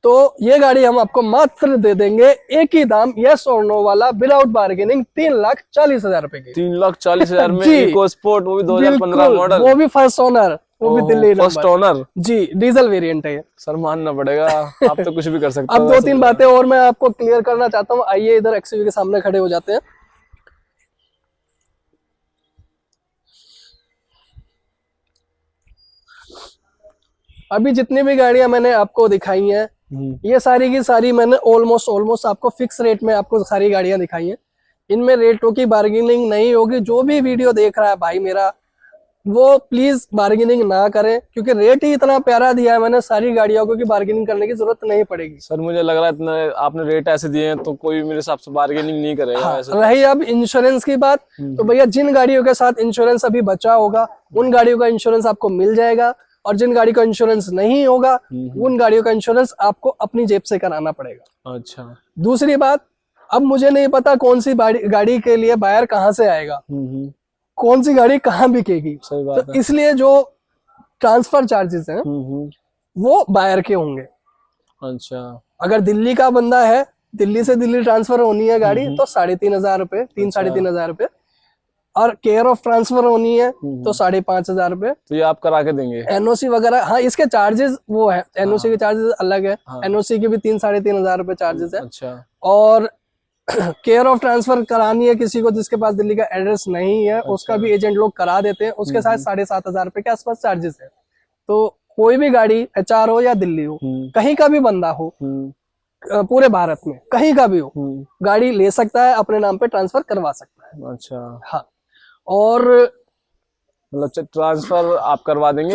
तो ये गाड़ी हम आपको मात्र दे देंगे एक ही दाम, यस और नो वाला, विदाउट बार्गेनिंग, 3,40,000 रुपए की। 3,40,000 में इकोस्पोर्ट, वो भी 2015 मॉडल, वो भी फर्स्ट ओनर, वो भी दिल्ली फर्स्ट ओनर जी, डीजल वेरिएंट है। सर मानना पड़ेगा, आप तो कुछ भी कर सकते हो। अब 2-3 बातें और मैं आपको क्लियर करना चाहता हूँ। आइए इधर एक्सयूवी के सामने खड़े हो जाते हैं। अभी जितनी भी गाड़ियां मैंने आपको दिखाई हैं ये सारी की सारी मैंने ऑलमोस्ट आपको फिक्स रेट में आपको सारी गाड़ियां दिखाई हैं। इनमें रेटों की बार्गेनिंग नहीं होगी। जो भी वीडियो देख रहा है भाई मेरा, वो प्लीज बार्गेनिंग ना करें क्योंकि रेट ही इतना प्यारा दिया है मैंने सारी गाड़ियों को कि बार्गेनिंग करने की जरूरत नहीं पड़ेगी। सर मुझे लग रहा है इतना आपने रेट ऐसे दिए हैं तो कोई मेरे हिसाब से बार्गेनिंग नहीं करेगा। हाँ, रही अब इंश्योरेंस की बात, तो भैया जिन गाड़ियों के साथ इंश्योरेंस अभी बचा होगा उन गाड़ियों का इंश्योरेंस आपको मिल जाएगा, और जिन गाड़ी का इंश्योरेंस नहीं होगा उन गाड़ियों का इंश्योरेंस आपको अपनी जेब से कराना पड़ेगा। अच्छा। दूसरी बात, अब मुझे नहीं पता कौन सी गाड़ी के लिए बायर कहाँ से आएगा, कौन सी गाड़ी कहाँ बिकेगी। सही बात तो है। इसलिए जो ट्रांसफर चार्जेस हैं वो बायर के होंगे। अच्छा। अगर दिल्ली का बंदा है, दिल्ली से दिल्ली ट्रांसफर होनी है गाड़ी तो 3,500 रुपए, 3-3,500 रुपए, और केयर ऑफ ट्रांसफर होनी है तो 5,500 रुपए। तो ये आप करा के देंगे? एनओसी वगैरह, हाँ इसके चार्जेस वो है, एनओसी के चार्जेस अलग है। एनओसी के भी 3-3,500 रुपए चार्जेस है। अच्छा। और केयर ऑफ ट्रांसफर करानी है किसी को जिसके पास दिल्ली का एड्रेस नहीं है, उसका भी एजेंट लोग करा देते हैं, उसके साथ 7,500 रुपए के आसपास चार्जेस है। तो कोई भी गाड़ी HR हो या दिल्ली हो, कहीं का भी बंदा हो, पूरे भारत में कहीं का भी हो, गाड़ी ले सकता है, अपने नाम पे ट्रांसफर करवा सकता है। अच्छा। हाँ, और मतलब ट्रांसफर आप करवा देंगे?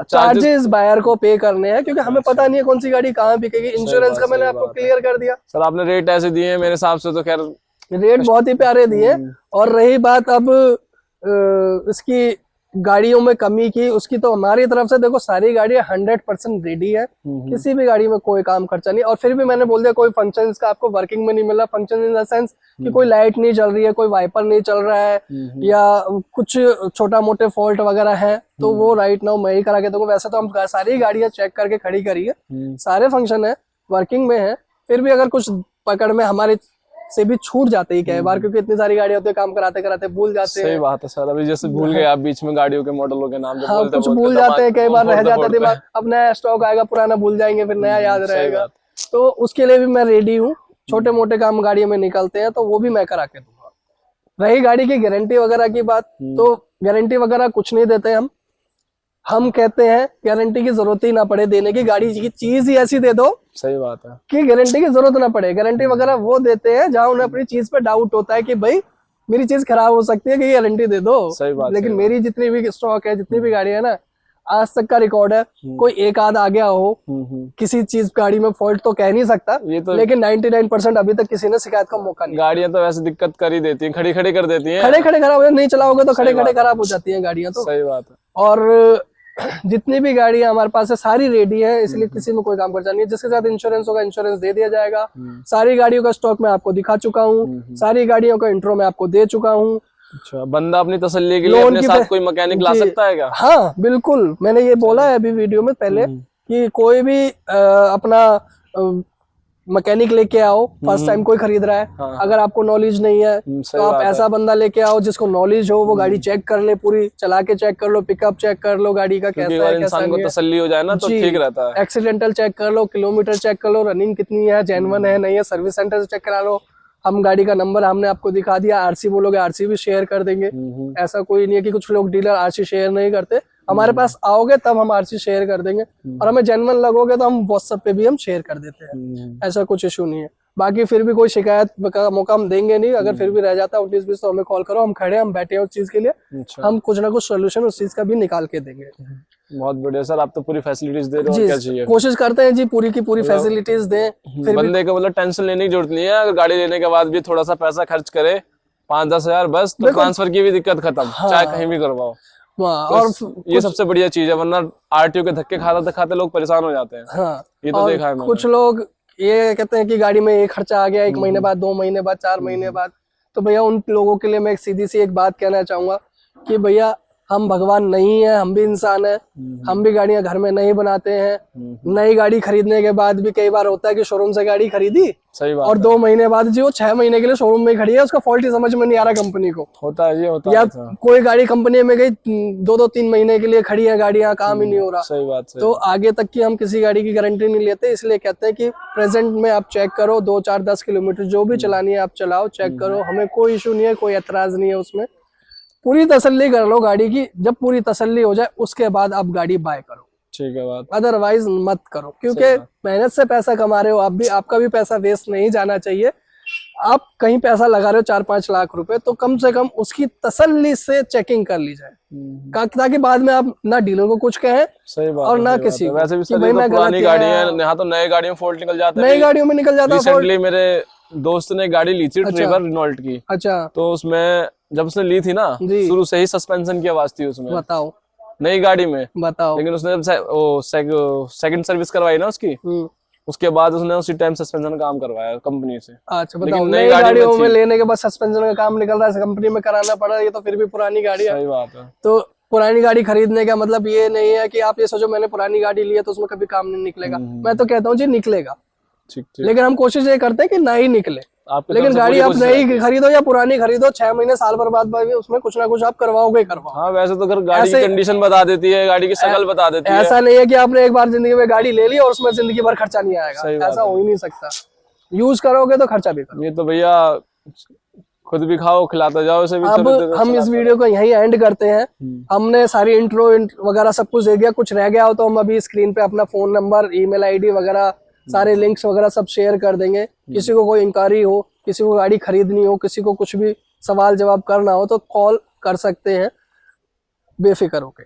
चार्जेस बायर को पे करने हैं क्योंकि हमें पता नहीं है कौन सी गाड़ी कहाँ बिकेगी। इंश्योरेंस का मैंने आपको क्लियर कर दिया। सर आपने रेट ऐसे दिए हैं मेरे हिसाब से तो खैर रेट बहुत ही प्यारे दिए। और रही बात अब इसकी गाड़ियों में कमी की, उसकी तो हमारी तरफ से देखो सारी गाड़ियां 100% रेडी है, किसी भी गाड़ी में कोई काम खर्चा नहीं। और फिर भी मैंने बोल दिया कोई फंक्शन का आपको वर्किंग में नहीं मिला। फंक्शन इन द सेंस कि कोई लाइट नहीं चल रही है, कोई वाइपर नहीं चल रहा है, या कुछ छोटा मोटे फॉल्ट वगैरह है तो वो राइट नाउ मैं ही करा के दूंगा। वैसे तो हम सारी गाड़ियां चेक करके खड़ी करी है, सारे फंक्शन है, वर्किंग में है। फिर भी अगर कुछ पकड़ में हमारे से भी छूट जाते हैं कई बार, क्योंकि इतनी सारी गाड़ियां होती है, काम कराते कराते भूल जाते सही हैं। बात है सर। अभी जैसे भूल गए आप बीच में गाड़ियों के मॉडलों के नाम, जब हाँ, बोलते कुछ बोलते भूल जाते हैं, कई बार रह जाता है फोड़ते दिमाग, अब नया स्टॉक आएगा, पुराना भूल जाएंगे, फिर नया याद सही रहेगा। बात। तो उसके लिए भी मैं रेडी हूँ। छोटे मोटे काम गाड़ियों में निकलते हैं तो वो भी मैं करा के दूंगा। रही गाड़ी की गारंटी वगैरह की बात, तो गारंटी वगैरह कुछ नहीं देते हम कहते हैं गारंटी की जरूरत ही ना पड़े देने की, गाड़ी की चीज ही ऐसी दे दो सही बात है कि गारंटी की जरूरत ना पड़े। गारंटी वगैरह वो देते हैं जहां उन्हें अपनी चीज पे डाउट होता है कि भाई मेरी चीज खराब हो सकती है, कि गारंटी दे दो। सही बात, लेकिन सही मेरी जितनी भी स्टॉक है, जितनी भी गाड़ी है ना, आज तक का रिकॉर्ड है, कोई एक आध आ गया हो, किसी चीज गाड़ी में फॉल्ट तो कह नहीं सकता, ये तो लेकिन 99% अभी तक किसी ने शिकायत का मौका नहीं। गाड़ियां तो वैसे दिक्कत कर ही देती हैं, खड़ी खड़ी कर देती हैं। खड़े खड़े खराब नहीं चलाओगे तो खड़े खड़े खराब हो जाती हैं गाड़ियां तो। सही बात है। और जितनी भी गाड़ियां हमारे पास है सारी रेडी है, इसलिए किसी में कोई काम खर्चा नहीं है। जिसके साथ इंश्योरेंस होगा इंश्योरेंस दे दिया जाएगा। सारी गाड़ियों का स्टॉक मैं आपको दिखा चुका हूँ, सारी गाड़ियों का इंट्रो मैं आपको दे चुका हूँ। अच्छा, बंदा अपनी तसल्ली के लिए अपने साथ कोई मैकेनिक ला सकता है क्या? हाँ बिल्कुल, मैंने ये बोला है अभी वीडियो में पहले कि कोई भी अपना मैकेनिक लेके आओ, फर्स्ट टाइम कोई खरीद रहा है। हाँ। अगर आपको नॉलेज नहीं है तो आप ऐसा बंदा लेके आओ जिसको नॉलेज हो, वो गाड़ी चेक कर ले, पूरी चला के चेक कर लो, पिकअप चेक कर लो गाड़ी का कैसा है, कैसा इंसान को नहीं है। तसल्ली हो जाए ना तो ठीक रहता है। एक्सीडेंटल चेक कर लो, किलोमीटर चेक कर लो, रनिंग कितनी है, जेन्युइन है नहीं है, सर्विस सेंटर से चेक करा लो। हम गाड़ी का नंबर हमने आपको दिखा दिया, आरसी बोलोगे आरसी भी शेयर कर देंगे। ऐसा कोई नहीं है कि कुछ लोग डीलर आरसी शेयर नहीं करते, हमारे पास आओगे तब हम आरसी शेयर कर देंगे, और हमें जेन्युइन लगोगे तो हम व्हाट्सएप पे भी हम शेयर कर देते हैं, ऐसा कुछ इशू नहीं है। बाकी फिर भी कोई शिकायत का मौका हम देंगे नहीं, अगर फिर भी रह जाता है 19-20 तो हमें कॉल करो, हम खड़े, हम बैठे हैं उस चीज के लिए। अच्छा। हम कुछ ना कुछ सोल्यूशन उस चीज का भी निकाल के देंगे। बहुत बढ़िया सर, आप तो पूरी फैसिलिटीज दे रहे हो, क्या चाहिए। कोशिश करते हैं जी पूरी की पूरी फैसिलिटीज दें। फिर बंदे को मतलब टेंशन लेने की जरूरत नहीं है, अगर गाड़ी लेने के बाद भी थोड़ा सा पैसा खर्च करे 5-10 हजार बस, तो ट्रांसफर की भी दिक्कत खत्म। चाहे कहीं भी करवाओ। और ये सबसे बढ़िया चीज है, वरना आरटीओ के धक्के खाते खाते लोग परेशान हो जाते हैं। हाँ, ये तो देखा है मैंने। कुछ लोग ये कहते हैं कि गाड़ी में ये खर्चा आ गया 1 महीने बाद, 2 महीने बाद, 4 महीने बाद। तो भैया उन लोगों के लिए मैं एक सीधी सी एक बात कहना चाहूंगा कि भैया हम भगवान नहीं है, हम भी इंसान है, हम भी गाड़ियां घर में नहीं बनाते हैं। नई गाड़ी खरीदने के बाद भी कई बार होता है कि शोरूम से गाड़ी खरीदी, सही बात और 2 महीने बाद जो 6 महीने के लिए शोरूम में खड़ी है, उसका फॉल्ट ही समझ में नहीं आ रहा कंपनी को। होता है, ये होता या है। कोई गाड़ी कंपनी में गई 2-3 महीने के लिए खड़ी है गाड़ियां, काम ही नहीं हो रहा। सही बात है। तो आगे तक की हम किसी गाड़ी की गारंटी नहीं लेते, इसलिए कहते हैं कि प्रेजेंट में आप चेक करो, 2, 4, 10 किलोमीटर जो भी चलानी है आप चलाओ, चेक करो, हमें कोई इशू नहीं है, कोई एतराज नहीं है उसमें। पूरी तसल्ली कर लो गाड़ी की, जब पूरी तसल्ली हो जाए उसके बाद आप गाड़ी बाय करो, ठीक है बात। अदरवाइज मत करो, क्योंकि मेहनत से पैसा कमा रहे हो आप भी, आपका भी पैसा वेस्ट नहीं जाना चाहिए। आप कहीं पैसा लगा रहे हो 4-5 लाख रुपए, तो कम से कम उसकी तसल्ली से चेकिंग कर ली जाए, ताकि बाद में आप ना डीलर को कुछ कहें सही बात और ना सही किसी बात को है। वैसे भी कि सर भाई ये तो मैं पुरानी गलत गाड़ी किया। है, यहाँ तो नए गाड़ियों में फॉल्ट निकल जाता है। नई गाड़ियों में निकल जाता है fault। रिसेंटली मेरे दोस्त ने गाड़ी ली थी ट्रेवर रेनॉल्ट की। अच्छा, तो उसमें जब उसने ली थी ना, जी। शुरू से ही सस्पेंशन की आवाज थी उसमें, बताओ नई गाड़ी में। बताओ। लेकिन उसने जब सेकंड सर्विस करवाई ना उसकी, उसके बाद उसने उसी टाइम सस्पेंशन का काम करवाया कंपनी से। अच्छा बताओ, लेकिन नई गाड़ियों में लेने के बाद सस्पेंशन का काम निकल रहा है, कंपनी में कराना पड़ रहा है, ये तो फिर भी पुरानी गाड़ी है। सही बात है। तो पुरानी गाड़ी खरीदने का मतलब ये नहीं है कि आप ये सोचो मैंने पुरानी गाड़ी ली है तो उसमें कभी काम नहीं निकलेगा। मैं तो कहता हूँ जी निकलेगा, ठीक ठीक। लेकिन हम कोशिश ये करते हैं कि ना ही निकले। आपकी लेकिन तरफ से गाड़ी पूरी आप कोशिश नई रहती है। खरीदो या पुरानी खरीदो, 6 महीने साल भर बाद भी उसमें कुछ ना कुछ आप करवाओगे ही करवाओ। हाँ, वैसे तो अगर गाड़ी की ऐसे- कंडीशन बता देती है, गाड़ी की शक्ल बता देती है। ऐसा नहीं है कि आपने एक बार जिंदगी में गाड़ी ले ली और उसमें जिंदगी भर खर्चा नहीं आएगा, सही बात ऐसा है। हो ही नहीं सकता। यूज करोगे तो खर्चा भी करो। ये तो भैया खुद भी खाओ, खिलाते जाओ इसे भी। अब हम इस वीडियो को यहीं एंड करते हैं। हमने सारी इंट्रो वगैरह सब कुछ दे दिया, कुछ रह गया हो तो हम अभी स्क्रीन पे अपना फोन नंबर, ईमेल आईडी वगैरह सारे लिंक्स वगैरह सब शेयर कर देंगे। किसी को कोई इंक्वायरी हो, किसी को गाड़ी खरीदनी हो, किसी को कुछ भी सवाल जवाब करना हो तो कॉल कर सकते हैं, बेफिक्र होके।